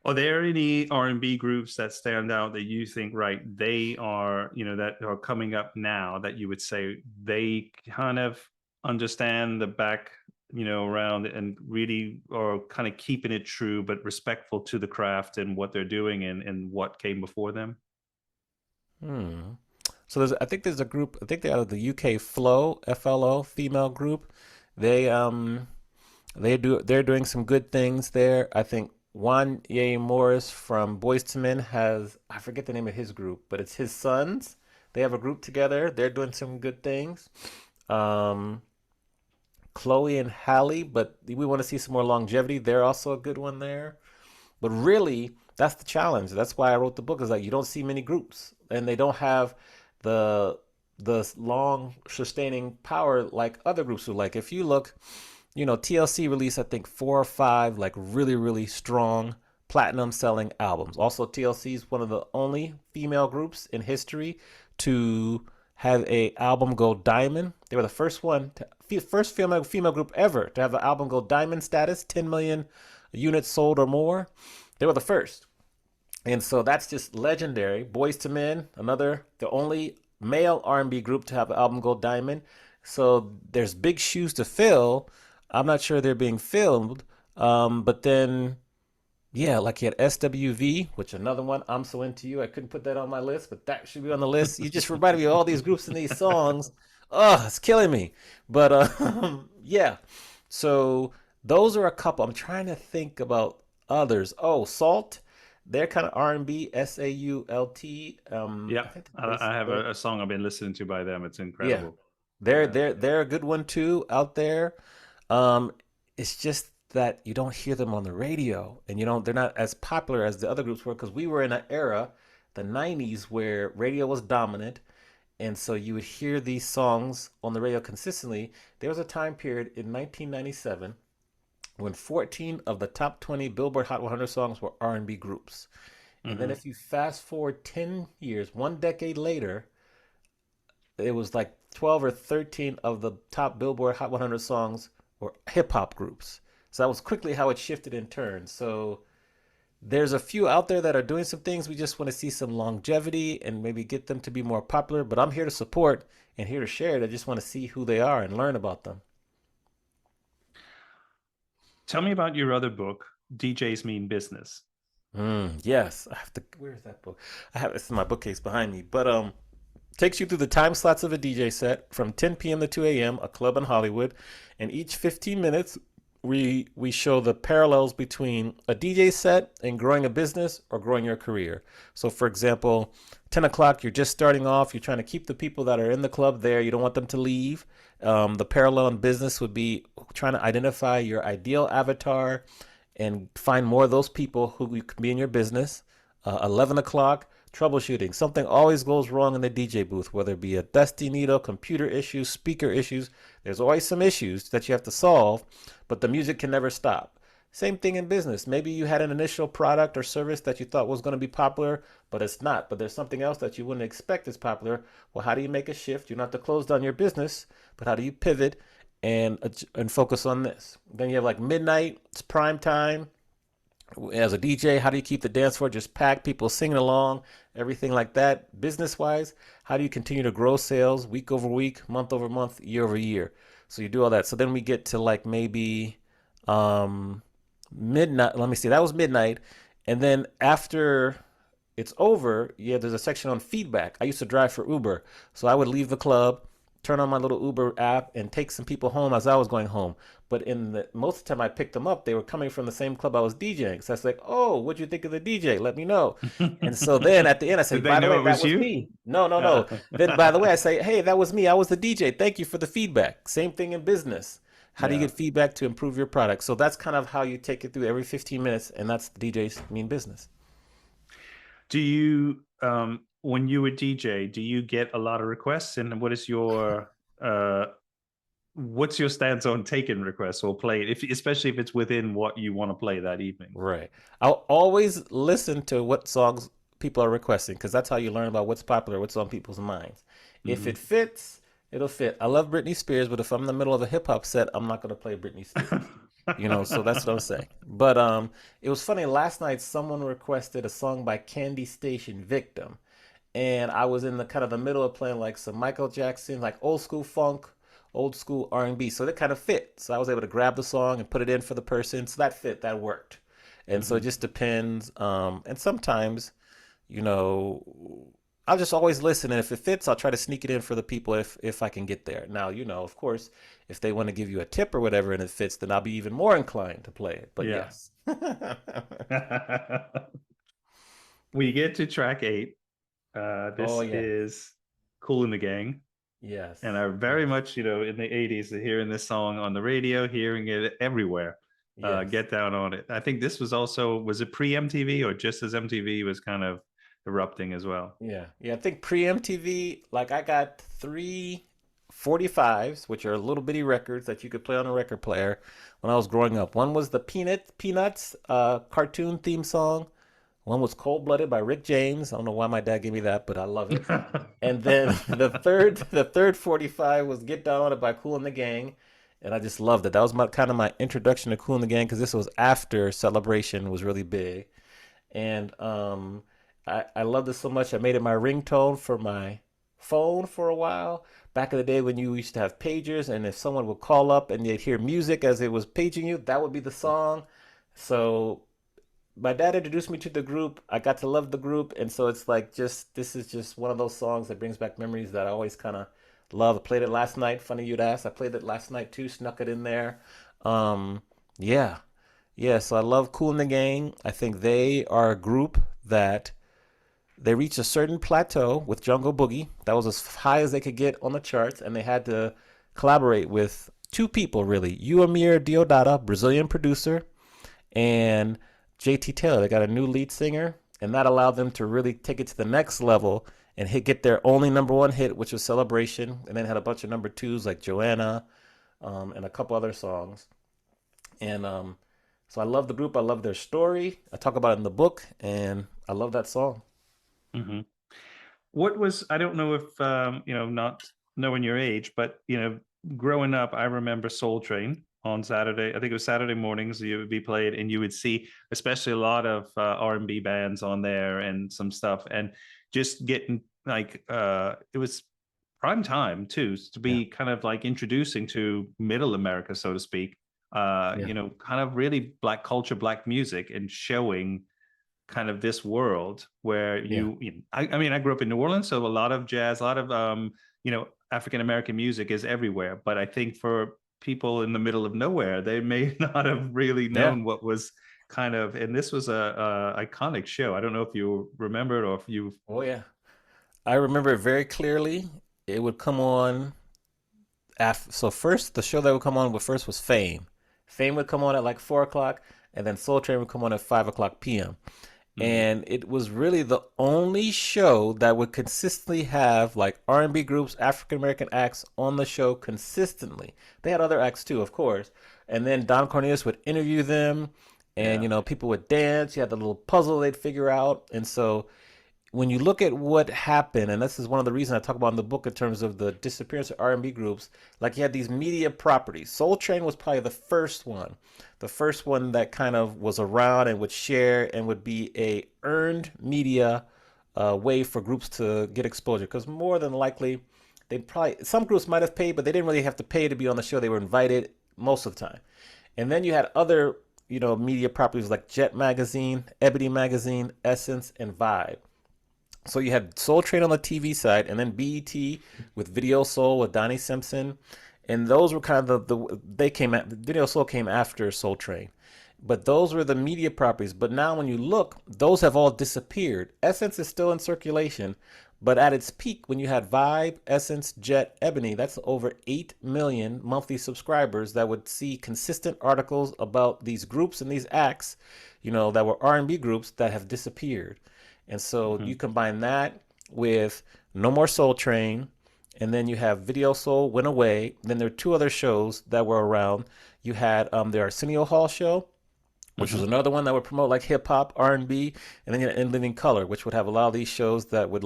Are there any R&B groups that stand out that you think, right, they are, that are coming up now that you would say they kind of understand the back, around and really are kind of keeping it true, but respectful to the craft and what they're doing and what came before them? Hmm. So I think there's a group. I think they're out of the UK. Flow, FLO, female group. They they're doing some good things there. I think Wanye Morris from Boys to Men has, I forget the name of his group, but it's his sons. They have a group together. They're doing some good things. Um, Chloe and Halle, but we want to see some more longevity. They're also a good one there. But really, that's the challenge. That's why I wrote the book. Is like you don't see many groups, and they don't have the long sustaining power like other groups do. Like if you look, TLC released I think 4 or 5 like really really strong platinum selling albums. Also, TLC is one of the only female groups in history to have a album go diamond. They were the first female group ever to have an album go diamond status, 10 million units sold or more. They were the first. And so that's just legendary. Boys to Men, the only male R&B group to have an album go diamond. So there's big shoes to fill. I'm not sure they're being filled. But then, yeah, like you had SWV, which another one, "I'm So Into You." I couldn't put that on my list, but that should be on the list. You just reminded me of all these groups and these songs Oh, it's killing me. But yeah. So those are a couple. I'm trying to think about others. Oh, Salt. They're kind of R&B, SAULT. I Yeah, think they're based. I have a song I've been listening to by them. It's Yeah, incredible. they're Yeah. they're they're a good one too out there. Um, it's just that you don't hear them on the radio, and they're not as popular as the other groups were because we were in an era, the '90s, where radio was dominant, and so you would hear these songs on the radio consistently. There was a time period in 1997 when 14 of the top 20 Billboard Hot 100 songs were R&B groups. And then Hmm. if you fast forward 10 years, one decade later, it was like 12 or 13 of the top Billboard Hot 100 songs were hip hop groups. So that was quickly how it shifted in turn. So there's a few out there that are doing some things. We just want to see some longevity and maybe get them to be more popular. But I'm here to support and here to share it. I just want to see who they are and learn about them. Tell me about your other book, DJs Mean Business. Yes, I have to. Where's that book? I have it's in my bookcase behind me. But takes you through the time slots of a DJ set from 10 p.m. to 2 a.m., a club in Hollywood, and each 15 minutes we show the parallels between a DJ set and growing a business or growing your career. So, for example, 10 o'clock, you're just starting off. You're trying to keep the people that are in the club there. You don't want them to leave. The parallel in business would be trying to identify your ideal avatar and find more of those people who can be in your business. 11 o'clock, troubleshooting. Something always goes wrong in the DJ booth, whether it be a dusty needle, computer issues, speaker issues. There's always some issues that you have to solve, but the music can never stop. Same thing in business. Maybe you had an initial product or service that you thought was going to be popular, but it's not. But there's something else that you wouldn't expect is popular. Well, how do you make a shift? You don't have to close down your business, but how do you pivot and focus on this? Then you have like midnight, it's prime time. As a DJ, how do you keep the dance floor just packed, people singing along, everything like that? Business wise, how do you continue to grow sales week over week, month over month, year over year? So you do all that. So then we get to like maybe um, midnight. Let me see, that was midnight. And then after it's over, yeah, there's a section on feedback. I used to drive for Uber. So I would leave the club, turn on my little Uber app, and take some people home as I was going home. But most of the time I picked them up, they were coming from the same club I was DJing. So I was like, oh, what'd you think of the DJ? Let me know. And so then at the end, I say, Did they by the know way, it that was was you? me. No, no, no. Then by the way, I say, hey, that was me. I was the DJ. Thank you for the feedback. Same thing in business. How do you Yeah. get feedback to improve your product? So that's kind of how you take it through every 15 minutes. And that's the DJ's mean business. Do you, when you were DJ, do you get a lot of requests? And uh, what's your stance on taking requests or play it, especially if it's within what you want to play that evening? Right. I'll always listen to what songs people are requesting because that's how you learn about what's popular, what's on people's minds. If it Hmm. fits, it'll fit. I love Britney Spears, but if I'm in the middle of a hip hop set, I'm not going to play Britney Spears. So that's what I'm saying. But it was funny last night someone requested a song by Candy Station, Victim, and I was in the kind of the middle of playing like some Michael Jackson, like old school funk, old school R&B. So that kind of fit. So I was able to grab the song and put it in for the person. So that fit, that worked. And so it Hmm. just depends. And sometimes, you know, I'll just always listen, and if it fits, I'll try to sneak it in for the people if I can get there. Now, of course, if they want to give you a tip or whatever and it fits, then I'll be even more inclined to play it. But Yeah. yes. We get to track 8. Oh This yeah. is Cool in the Gang. And Yes. I very Yes. much, in the 80s, hearing this song on the radio, hearing it everywhere. Yes. Get down on it. I think this was it pre MTV or just as MTV was kind of erupting as well? Yeah. Yeah. I think pre MTV, like I got three 45s, which are little bitty records that you could play on a record player when I was growing up. One was the Peanuts cartoon theme song. One was Cold Blooded by Rick James. I don't know why my dad gave me that, but I love it. And then the third 45 was Get Down on It by Kool and the Gang. And I just loved it. That was my kind of my introduction to Kool and the Gang because this was after Celebration was really big. And I loved it so much. I made it my ringtone for my phone for a while. Back in the day when you used to have pagers, and if someone would call up and they'd hear music as it was paging you, that would be the song. So my dad introduced me to the group. I got to love the group, and so it's like this is just one of those songs that brings back memories that I always kind of Played it last night. Funny you'd ask. I played it last night too. Snuck it in there. Um, yeah, yeah. So I love Kool and the Gang. I think they are a group that they reached a certain plateau with Jungle Boogie. That was as high as they could get on the charts, and they had to collaborate with two people really: Uamir Deodata, Brazilian producer, and JT Taylor. They got a new lead singer, and that allowed them to really take it to the next level and get their only number one hit, which was Celebration, and then had a bunch of number twos like Joanna, and a couple other songs. And so I love the group. I love their story. I talk about it in the book, and I love that song. Mm-hmm. What was, I don't know if, not knowing your age, but, growing up, I remember Soul Train on Saturday. I think it was Saturday mornings. You would be played, and you would see, especially a lot of R&B bands on there and some stuff, and just getting like it was prime time too to be Yeah. kind of like introducing to Middle America, so to speak. Yeah. Kind of really Black culture, Black music, and showing kind of this world where Yeah. I mean, I grew up in New Orleans, so a lot of jazz, a lot of African American music is everywhere. But I think for people in the middle of nowhere, they may not have really Yeah. known what was kind of. And this was a iconic show. I don't know if you remember it or if you. Oh yeah. I remember it very clearly. It would come on after, so first the show that would come on with first was Fame. Fame would come on at like 4 o'clock, and then Soul Train would come on at 5 o'clock p.m. Mhm. And it was really the only show that would consistently have like R&B groups, African American acts on the show consistently. They had other acts too, of course. And then Don Cornelius would interview them, and Yeah. people would dance. You had the little puzzle they'd figure out. And so when you look at what happened, and this is one of the reasons I talk about in the book in terms of the disappearance of R&B groups, like you had these media properties. Soul Train was probably the first one that kind of was around and would share and would be a earned media way for groups to get exposure. Because more than likely, they probably, some groups might have paid, but they didn't really have to pay to be on the show. They were invited most of the time. And then you had other, media properties like Jet Magazine, Ebony Magazine, Essence, and Vibe. So you had Soul Train on the TV side, and then BET with Video Soul with Donnie Simpson, and those were kind of they came at Video Soul came after Soul Train, but those were the media properties. But now when you look, those have all disappeared. Essence is still in circulation, but at its peak when you had Vibe, Essence, Jet, Ebony, that's over 8 million monthly subscribers that would see consistent articles about these groups and these acts, that were R&B groups that have disappeared. And so Mhm. you combine that with No More Soul Train, and then you have Video Soul went away. Then there are two other shows that were around. You had the Arsenio Hall show, which was Mhm. another one that would promote like hip hop, R&B, and then you had In Living Color, which would have a lot of these shows that would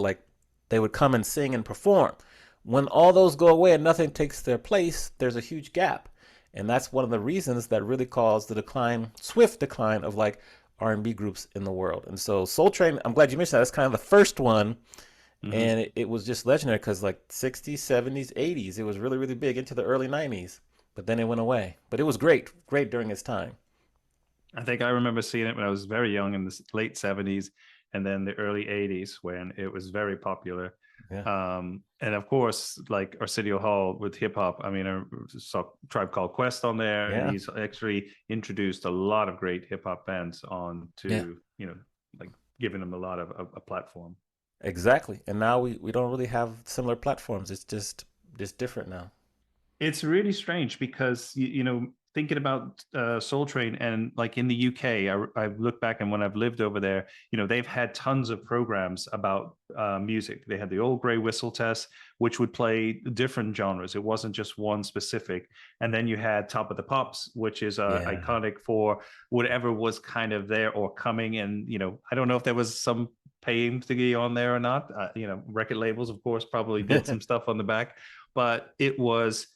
they would come and sing and perform. When all those go away and nothing takes their place, there's a huge gap. And that's one of the reasons that really caused the decline, swift decline of like R&B groups in the world. And so Soul Train, I'm glad you mentioned that. That's kind of the first one. Mhm. And it was just legendary because like 60s, 70s, 80s, it was really, really big into the early 90s. But then it went away. But it was great, great during its time. I think I remember seeing it when I was very young in the late 70s and then the early 80s when it was very popular. Yeah. And of course, like Arsenio Hall with hip hop, I mean, I saw Tribe Called Quest on there, and Yeah. he's actually introduced a lot of great hip hop bands on Yeah. to, like giving them a lot of a platform. Exactly. And now we don't really have similar platforms. It's just different now. It's really strange because thinking about Soul Train and like in the UK, I look back and when I've lived over there, they've had tons of programs about music. They had the Old Grey Whistle Test, which would play different genres. It wasn't just one specific. And then you had Top of the Pops, which is Yeah. iconic for whatever was kind of there or coming. And I don't know if there was some paying to be on there or not. Record labels, of course, probably did some stuff on the back, but it was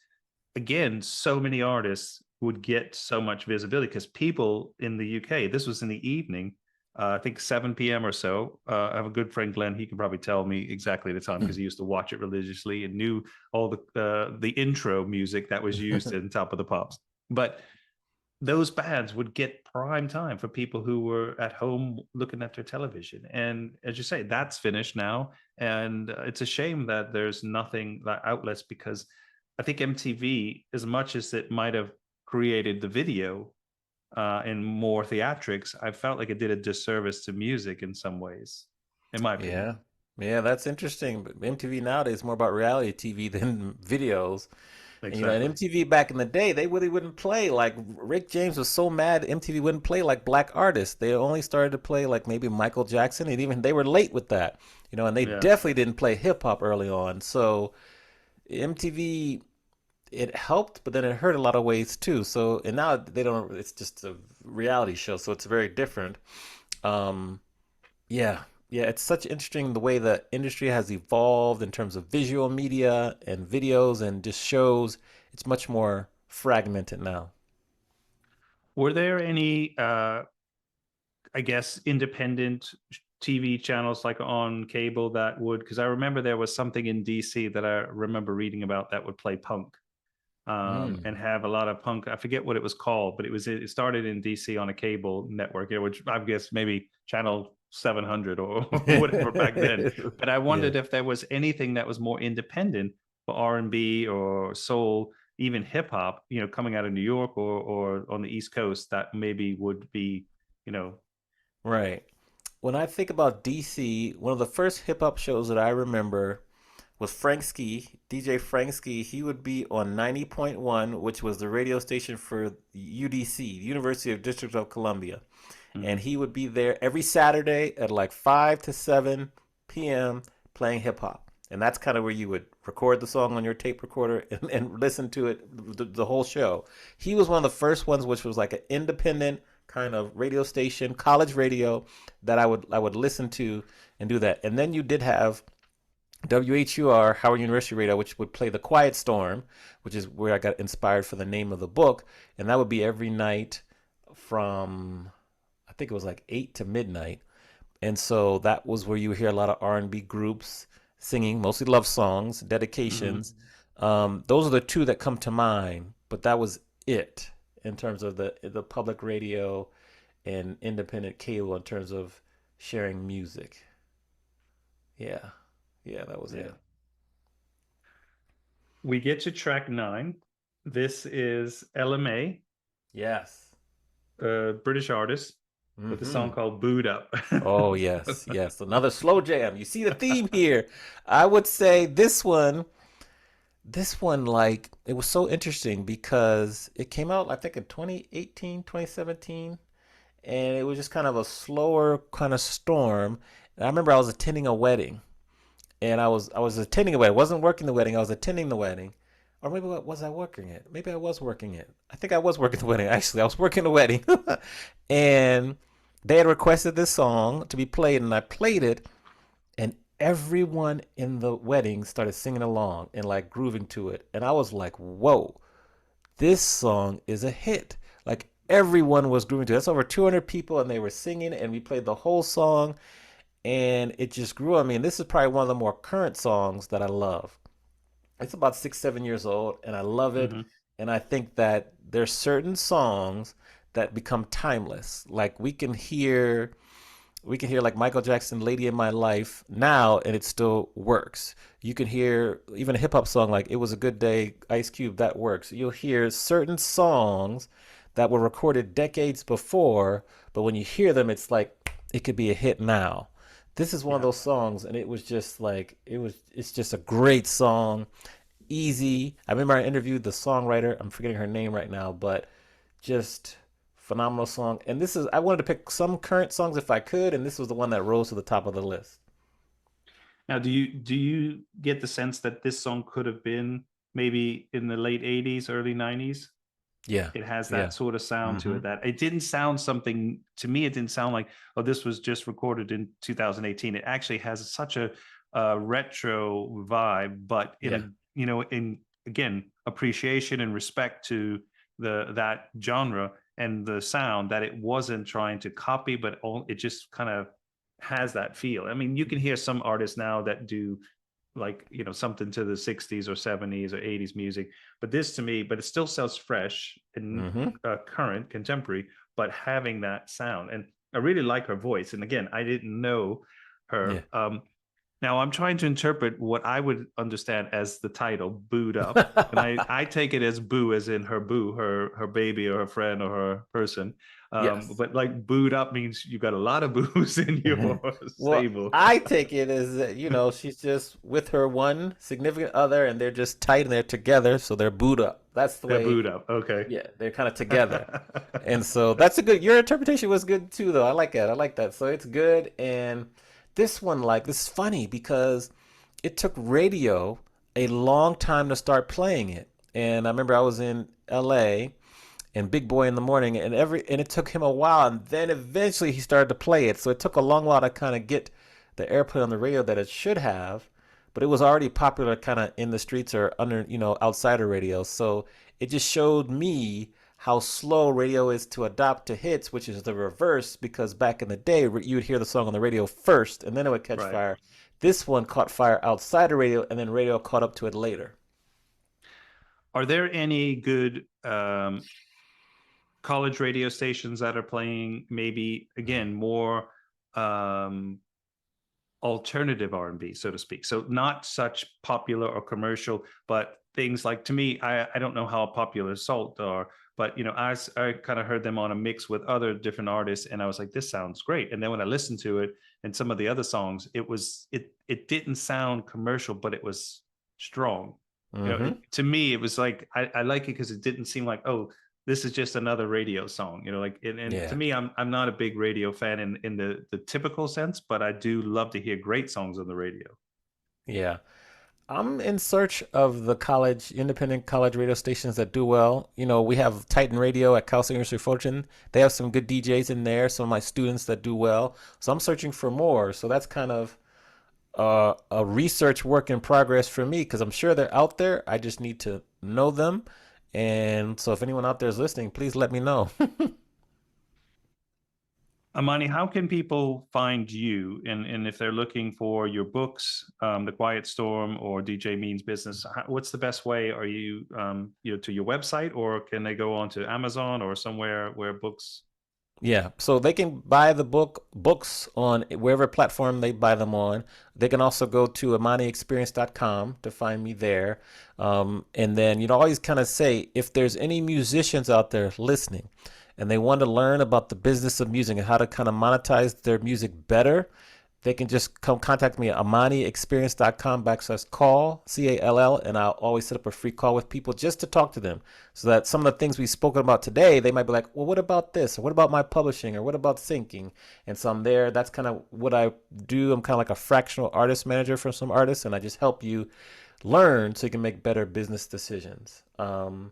again, so many artists would get so much visibility because people in the UK, this was in the evening, I think 7 p.m. or so. I have a good friend, Glenn. He can probably tell me exactly the time because he used to watch it religiously and knew all the intro music that was used in Top of the Pops. But those bands would get prime time for people who were at home looking at their television. And as you say, that's finished now. And it's a shame that there's nothing like outlets, because I think MTV, as much as it might have created the video and more theatrics, I felt like it did a disservice to music in some ways, in my opinion. Yeah. Yeah, that's interesting. But MTV nowadays is more about reality TV than videos. And and Exactly. MTV back in the day, they really wouldn't play. Like Rick James was so mad MTV wouldn't play like black artists. They only started to play like maybe Michael Jackson, and even they were late with that. And they Yeah. definitely didn't play hip hop early on. So MTV, it helped, but then it hurt a lot of ways too. So and now they don't. It's just a reality show, so it's very different. Um, yeah, yeah, it's such interesting the way the industry has evolved in terms of visual media and videos and just shows. It's much more fragmented now. Were there any, I guess, independent TV channels like on cable that would, because I remember there was something in DC that I remember reading about that would play punk Mm. and have a lot of punk. I forget what it was called, but it started in DC on a cable network, which I guess maybe channel 700 or whatever back then. But I Yeah. wondered if there was anything that was more independent for R&B or soul, even hip hop, coming out of New York or on the East Coast that maybe would be, you know, Right. When I think about DC, one of the first hip hop shows that I remember was Frank Ski, DJ Frank Ski. He would be on 90.1, which was the radio station for UDC, University of District of Columbia. And mhm. he would be there every Saturday at like 5 to 7 p.m. playing hip hop. And that's kind of where you would record the song on your tape recorder and listen to it the whole show. He was one of the first ones, which was like an independent kind of radio station, college radio, that I would listen to and do that. And then you did have WHUR, Howard University Radio, which would play The Quiet Storm, which is where I got inspired for the name of the book. And that would be every night from, I think it was like 8 to midnight. And so that was where you hear a lot of R&B groups singing, mostly love songs, Mhm. dedications. Those are the two that come to mind, but that was it in terms of the public radio and independent cable in terms of sharing music. Yeah. Yeah, that was Yeah. it. We get to track 9. This is LMA, Yes. a British artist, with a song Mm-hmm. called Booed Up. Oh, yes, yes. Another slow jam. You see the theme here. I would say this one, like, it was so interesting because it came out, I think, in 2018, 2017, and it was just kind of a slower kind of storm. And I remember I was attending a wedding, and I was attending a wedding. I wasn't working the wedding. I was attending the wedding. Or maybe was I working it? Maybe I was working it. I think I was working the wedding. Actually, I was working the wedding. And they had requested this song to be played, and I played it, and everyone in the wedding started singing along and like grooving to it. And I was like, whoa, this song is a hit. Like everyone was grooving to it. That's over 200 people, and they were singing, and we played the whole song, and it just grew on me. And this is probably one of the more current songs that I love. It's about 6, 7 years old, and I love it. Mhm. And I think that there's certain songs that become timeless. Like we can hear like Michael Jackson Lady in My Life now and it still works. You can hear even a hip hop song like It Was a Good Day, Ice Cube, that works. You'll hear certain songs that were recorded decades before, but when you hear them it's like it could be a hit now. This is one of Yeah. those songs, and it was just like it's just a great song, easy. I remember I interviewed the songwriter. I'm forgetting her name right now, but just phenomenal song. And this is I wanted to pick some current songs if I could, and this was the one that rose to the top of the list. Now, do you get the sense that this song could have been maybe in the late 80s, early 90s? Yeah, It has yeah. that sort of sound to Mm-hmm. it, that it didn't sound something to me. It didn't sound like, oh, this was just recorded in 2018. It actually has such a retro vibe, but in Yeah. a, in, again, appreciation and respect to that genre and the sound, that it wasn't trying to copy, but it just kind of has that feel. I mean, you can hear some artists now that do like, something to the 60s or 70s or 80s music. But this to me, but it still sounds fresh and Mm-hmm. current, contemporary, but having that sound. And I really like her voice. And again, I didn't know Yeah. her. Now I'm trying to interpret what I would understand as the title, Booed Up. And I take it as boo, as in her boo, her baby or her friend or her person. Yes. But like booed up means you got a lot of boos in your Well, stable. I take it as that, she's just with her one significant other and they're just tight and they're together, so they're booed up. That's the They're way, booed up. Okay. yeah, they're kind of together. And so that's a good, your interpretation was good too, though. I like that. I like that. So it's good. And this one, like, this is funny because it took radio a long time to start playing it. And I remember I was in LA and Big Boy in the Morning, and it took him a while, and then eventually he started to play it. So it took a long while to kind of get the airplay on the radio that it should have, but it was already popular kind of in the streets or under, outside of radio. So it just showed me how slow radio is to adapt to hits, which is the reverse, because back in the day you would hear the song on the radio first and then it would catch Right. fire. This one caught fire outside of radio and then radio caught up to it later. Are there any good college radio stations that are playing maybe again more alternative R&B, so to speak? So not such popular or commercial, but things like, to me, I don't know how popular Salt are, but I kind of heard them on a mix with other different artists, and I was like, this sounds great. And then when I listened to it and some of the other songs, it didn't sound commercial, but it was strong. Mm-hmm. To me, it was like I like it because it didn't seem like, oh, this is just another radio song, like, and to Yeah. me, I'm not a big radio fan in the typical sense, but I do love to hear great songs on the radio. Yeah. I'm in search of the independent college radio stations that do well. We have Titan Radio at Cal State University of Fullerton. They have some good DJs in there, some of my students that do well. So I'm searching for more. So that's kind of a research work in progress for me because I'm sure they're out there. I just need to know them. And so if anyone out there is listening, please let me know. Amani, how can people find you? And if they're looking for your books, The Quiet Storm or DJ Means Business, what's the best way? Are you, to your website, or can they go on to Amazon or somewhere where books? Yeah, so they can buy the books on wherever platform they buy them on. They can also go to amaniexperience.com to find me there. And then, always kind of say if there's any musicians out there listening and they want to learn about the business of music and how to kind of monetize their music better, they can just come contact me at amaniexperience.com/call, CALL, and I'll always set up a free call with people just to talk to them so that some of the things we've spoken about today, they might be like, well, what about this? Or what about my publishing? Or what about syncing? And so I'm there. That's kind of what I do. I'm kind of like a fractional artist manager for some artists, and I just help you learn so you can make better business decisions. And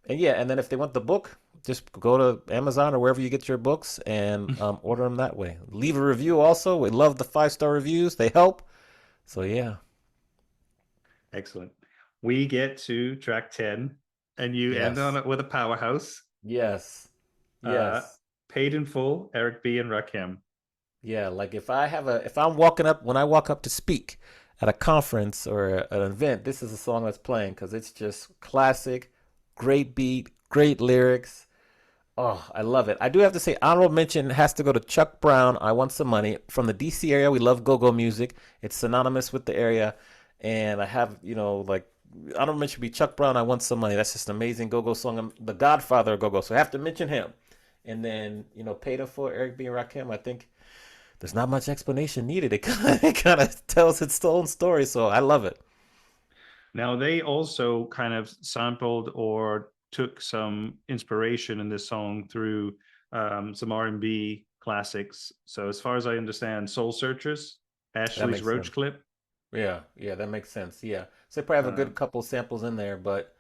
yeah, and then if they want the book, just go to Amazon or wherever you get your books and order them that way. Leave a review also. We love the 5-star reviews. They help. So yeah. Excellent. We get to track 10, and you end on Yes. it with a powerhouse. Yes. Uh, Yes. Paid in Full, Eric B. and Rakim. Yeah. Like if I'm walking up, when I walk up to speak at a conference or an event, this is a song that's playing because it's just classic, great beat, great lyrics. Oh, I love it. I do have to say, honorable mention has to go to Chuck Brown. I Want Some Money from the DC area. We love go-go music. It's synonymous with the area. And I have, like, honorable mention would be Chuck Brown. I Want Some Money. That's just an amazing go-go song. I'm the godfather of go-go, so I have to mention him. And then, Paid in Full, Eric B. and Rakim. I think there's not much explanation needed. It kind of tells its own story, so I love it. Now, they also kind of sampled or took some inspiration in this song through some R&B classics. So as far as I understand, Soul Searchers, That Ashley's makes sense. Roach Clip. Yeah, yeah, that makes sense. Yeah. So they probably have a Uh, good couple samples in there, but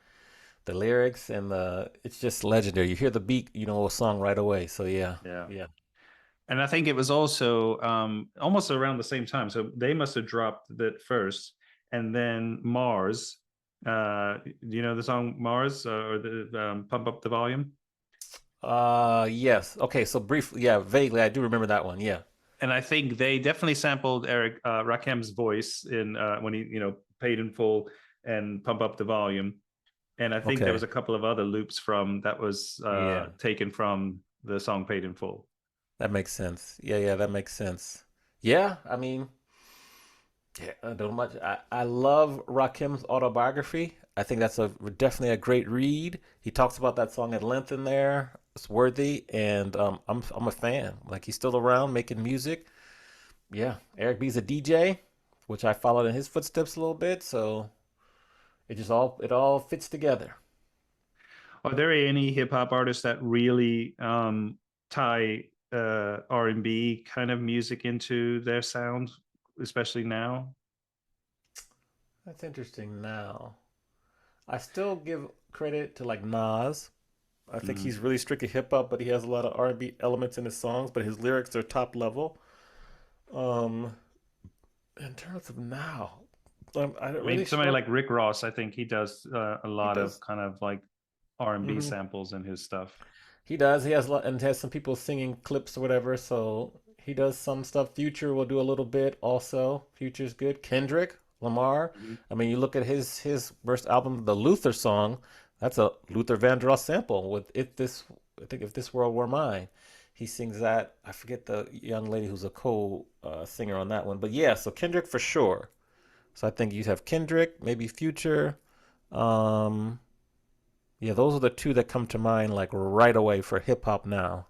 the lyrics and it's just legendary. You hear the beat, a song right away. So yeah, yeah. yeah. And I think it was also almost around the same time. So they must have dropped that first. And then Mars, do you know the song Mars, or the Pump Up the Volume? Yes. Okay, so briefly, yeah, vaguely, I do remember that one. Yeah. And I think they definitely sampled Eric Rakim's voice in when he, Paid in Full and Pump Up the Volume. And I think there was Okay. a couple of other loops from that was Yeah, taken from the song Paid in Full. that makes sense. Yeah, that makes sense. Yeah, I mean, yeah, I don't much. I love Rakim's autobiography. I think that's a definitely a great read. He talks about that song at length in there. It's worthy, and I'm a fan. Like he's still around making music. Yeah, Eric B's a DJ, which I followed in his footsteps a little bit. So it all fits together. Are there any hip hop artists that really tie R&B kind of music into their sound, especially now? That's interesting. Now, I still give credit to like Nas. I think Mm. he's really strictly hip hop, but he has a lot of R&B elements in his songs. But his lyrics are top level. Um, in terms of now, I don't I mean, really somebody struck. like Rick Ross, I think he does a He lot of does. kind of like R&B Hmm. samples in his stuff. He does. He has a lot, and has some people singing clips or whatever. So he does some stuff. Future will do a little bit also. Future's good. Kendrick Lamar. Mhm. I mean, you look at his first album, the Luther song. That's a Luther Vandross sample with "If This." I think "If This World Were Mine." He sings that. I forget the young lady who's a co-singer on that one, but yeah. So Kendrick for sure. So I think you have Kendrick, maybe Future. Um, yeah, those are the two that come to mind like right away for hip hop now.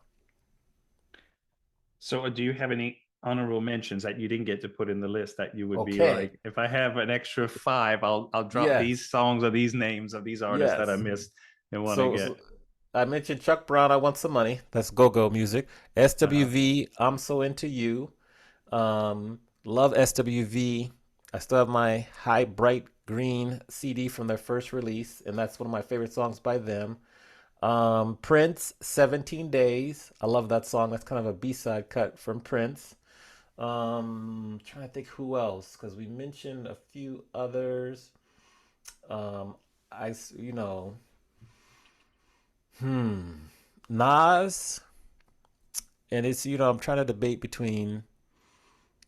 So, do you have any honorable mentions that you didn't get to put in the list that you would be Okay. like, if I have an extra five, I'll drop these Yes. songs or these names of these artists that I Yes. missed and want to So get. I mentioned Chuck Brown, I Want Some Money. That's go-go music. Uh-huh. SWV, I'm So Into You. Love SWV. I still have my High Bright Green CD from their first release, and that's one of my favorite songs by them. Prince, 17 Days. I love that song. That's kind of a B-side cut from Prince. Trying to think who else, because we mentioned a few others. Um, you know, Nas, and I'm trying to debate between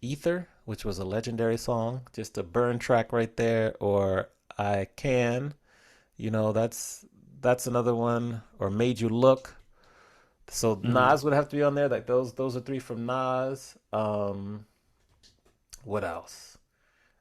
Ether, which was a legendary song, just a burn track right there, or I Can, that's another one, or Made You Look. So Mhm. Nas would have to be on there. Like those are three from Nas. What else?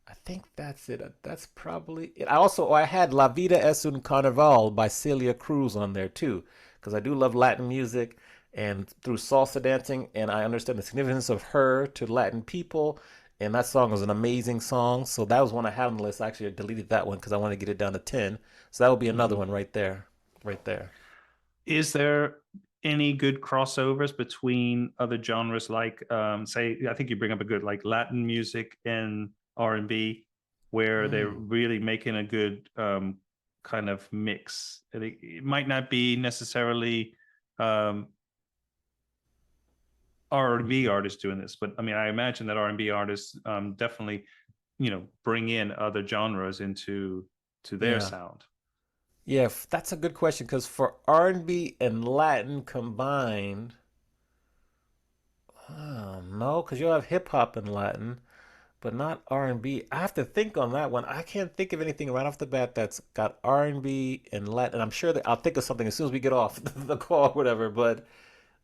I think that's it. That's probably it. I had La Vida es un Carnaval by Celia Cruz on there too, because I do love Latin music and through salsa dancing, and I understand the significance of her to Latin people. And that song was an amazing song. So that was one I had on the list. Actually, I deleted that one because I want to get it down to 10. So that would be another Mhm. one right there. Right there. Is there any good crossovers between other genres, like say, I think you bring up a good like Latin music and R&B, where they're Mm, really making a good kind of mix. It might not be necessarily um, R&B artists doing this, but I mean, I imagine that R&B artists definitely, bring in other genres to their yeah. sound. Yeah, that's a good question because for R&B and Latin combined, no, because you'll have hip hop in Latin, but not R&B. I have to think on that one. I can't think of anything right off the bat that's got R&B and Latin. I'm sure that I'll think of something as soon as we get off the call or whatever, but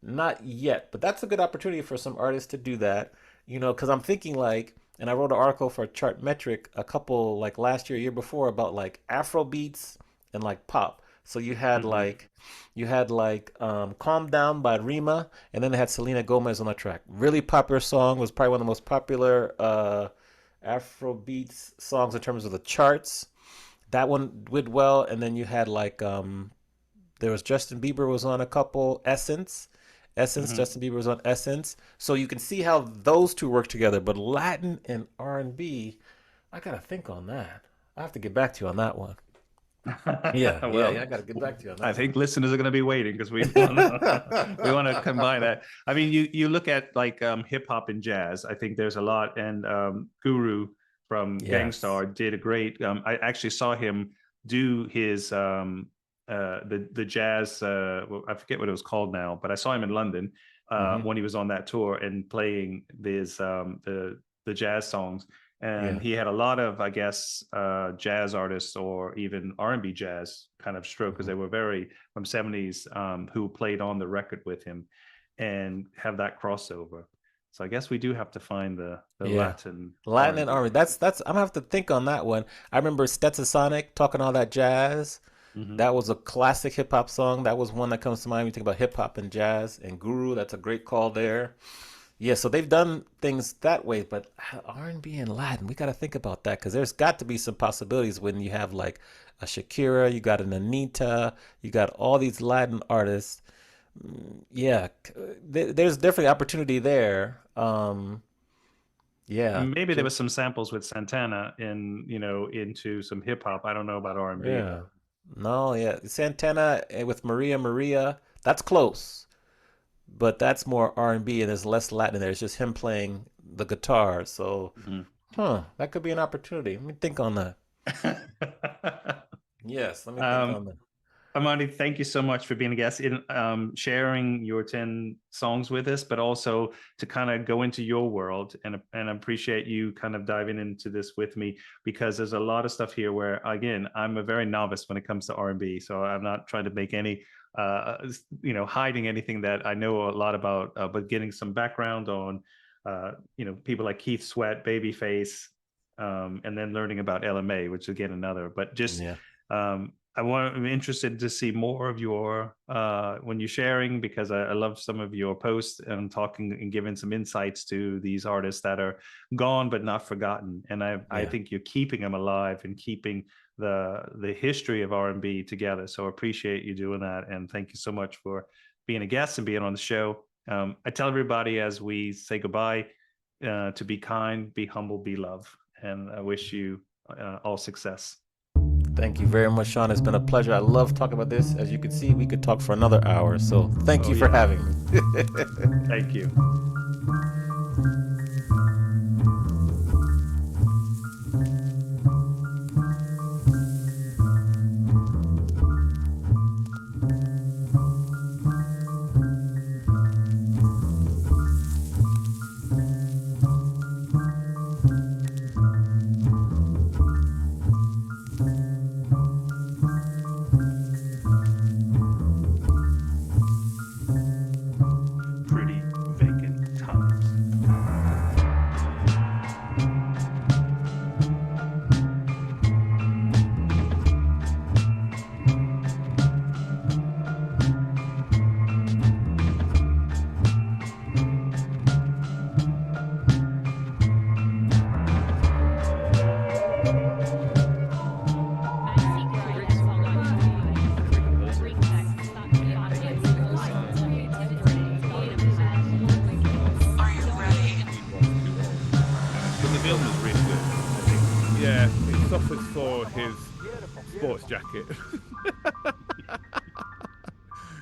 not yet. But that's a good opportunity for some artists to do that, because I'm thinking like, and I wrote an article for Chartmetric a couple like last year, year before about like Afro beats and like pop. So Mhm. you had like Calm Down by Rima, and then they had Selena Gomez on the track. Really popular song, was probably one of the most popular Afro beats songs in terms of the charts. That one did well, and then you had like there was Justin Bieber was on a couple, Essence, Mhm. Justin Bieber was on Essence. So you can see how those two work together. But Latin and R&B, I gotta think on that. I have to get back to you on that one. Yeah. I Well, gotta get back to you on I that think listeners are going to be waiting because we want to we want to combine one. that. I mean, you look at like hip hop and jazz. I think there's a lot, and Guru from Yes. Gangstar did a great. I actually saw him do his the jazz. Well, I forget what it was called now, but I saw him in London, when he was on that tour and playing these the jazz songs. And he had a lot of, I guess, jazz artists or even R&B jazz kind of stroke, because they were very from 70s who played on the record with him and have that crossover. So I guess we do have to find the Latin and R&B. R&B. That's I'm gonna have to think on that one. I remember Stetsasonic talking all that jazz. That was a classic hip hop song. That was one that comes to mind when you think about hip hop and jazz. And Guru, that's a great call there. Yeah, so they've done things that way, but R&B and Latin, we got to think about that, because there's got to be some possibilities when you have like a Shakira, you got an Anita, you got all these Latin artists. Yeah, there's definitely opportunity there. Yeah, Maybe there was some samples with Santana into some hip hop. I don't know about R&B yeah. though. No, yeah, Santana with Maria, that's close. But that's more R&B and there's less Latin in there. It's just him playing the guitar. So, that could be an opportunity. Let me think on that. Yes, let me think on that. Amani, thank you so much for being a guest in sharing your 10 songs with us, but also to kind of go into your world. And I appreciate you kind of diving into this with me, because there's a lot of stuff here where, again, I'm a very novice when it comes to R&B. So I'm not trying to make any hiding anything that I know a lot about, but getting some background on people like Keith Sweat, Babyface, and then learning about LMA, which is again another, but just I'm interested to see more of your when you're sharing, because I love some of your posts and talking and giving some insights to these artists that are gone but not forgotten. And I think you're keeping them alive and keeping the history of R&B together. So I appreciate you doing that, and thank you so much for being a guest and being on the show. I tell everybody as we say goodbye to be kind, be humble, be love, and I wish you all success. Thank you very much, Sean. It's been a pleasure. I love talking about this. As you can see, we could talk for another hour. So thank you for having me. Thank you. Yeah, it suffers for his sports jacket.